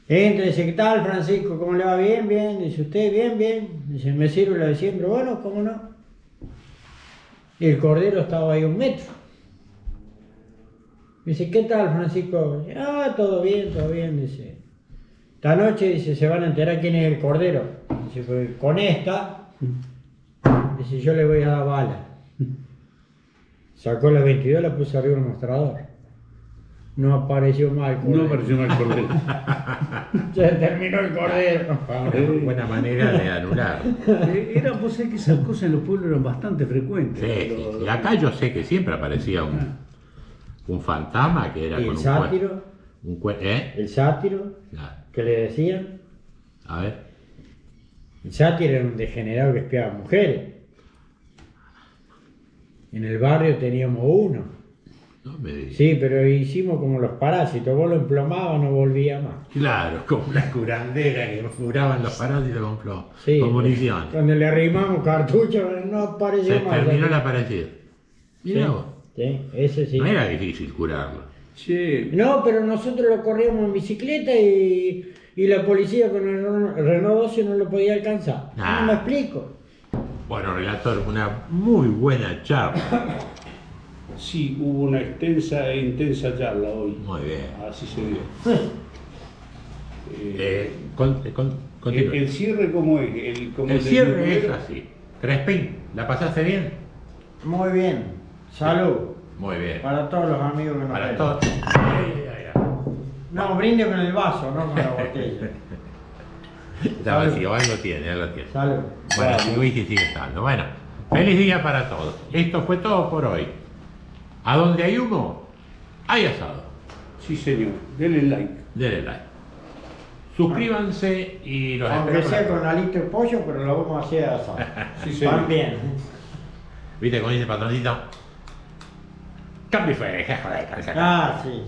Entra y dice, ¿qué tal, Francisco? ¿Cómo le va? Bien, bien. Dice, ¿usted? Bien, bien. Dice, ¿me sirve la de siempre? Bueno, ¿cómo no? Y el cordero estaba ahí 1 metro. Dice, ¿qué tal, Francisco? Dice, todo bien, todo bien. Dice, esta noche, dice, se van a enterar quién es el cordero. Dice, pues con esta, dice, yo le voy a dar bala. Sacó la 22 y la puso arriba del mostrador. No apareció más el cordero. No apareció más el cordero. Se terminó el cordero. Una buena manera de anular. Vos sabés que esas cosas en los pueblos eran bastante frecuentes. Sí, sí. Y acá yo sé que siempre aparecía un fantasma que era ¿Y con el sátiro? El sátiro, que le decían. A ver. El sátiro era un degenerado que espiaba mujeres. En el barrio teníamos uno. No me digas. Sí, pero hicimos como los parásitos, vos lo emplomabas, no volvía más. Claro, como una curandera que curaban los parásitos con munición. Cuando le arrimamos cartucho, no apareció Se más. terminó el aparecido. Mirá vos. Sí, ese sí. No era difícil curarlo. Sí. No, pero nosotros lo corríamos en bicicleta y la policía con el Renault 12 no lo podía alcanzar. No me explico. Bueno, relator, una muy buena charla. Sí, hubo una extensa e intensa charla hoy. Muy bien. Así se dio. Continúa. El cierre, ¿cómo es? El cierre es así. Crespín, ¿la pasaste bien? Muy bien. Salud. Muy bien. Para todos los amigos que nos Para ven. todos. No, brinde con el vaso, no con la botella. Está vacío, algo tiene, algo tiene. Salud. Bueno, si whisky sigue estando. Bueno, feliz día para todos. Esto fue todo por hoy. A donde hay humo, hay asado. Sí, señor. Denle like. Denle like. Suscríbanse y los Aunque espero. sea con alito de pollo, pero lo vamos a hacer asado. Sí, señor. También. ¿Viste cómo dice el patroncito? Cambio fue, joder, Ah, sí.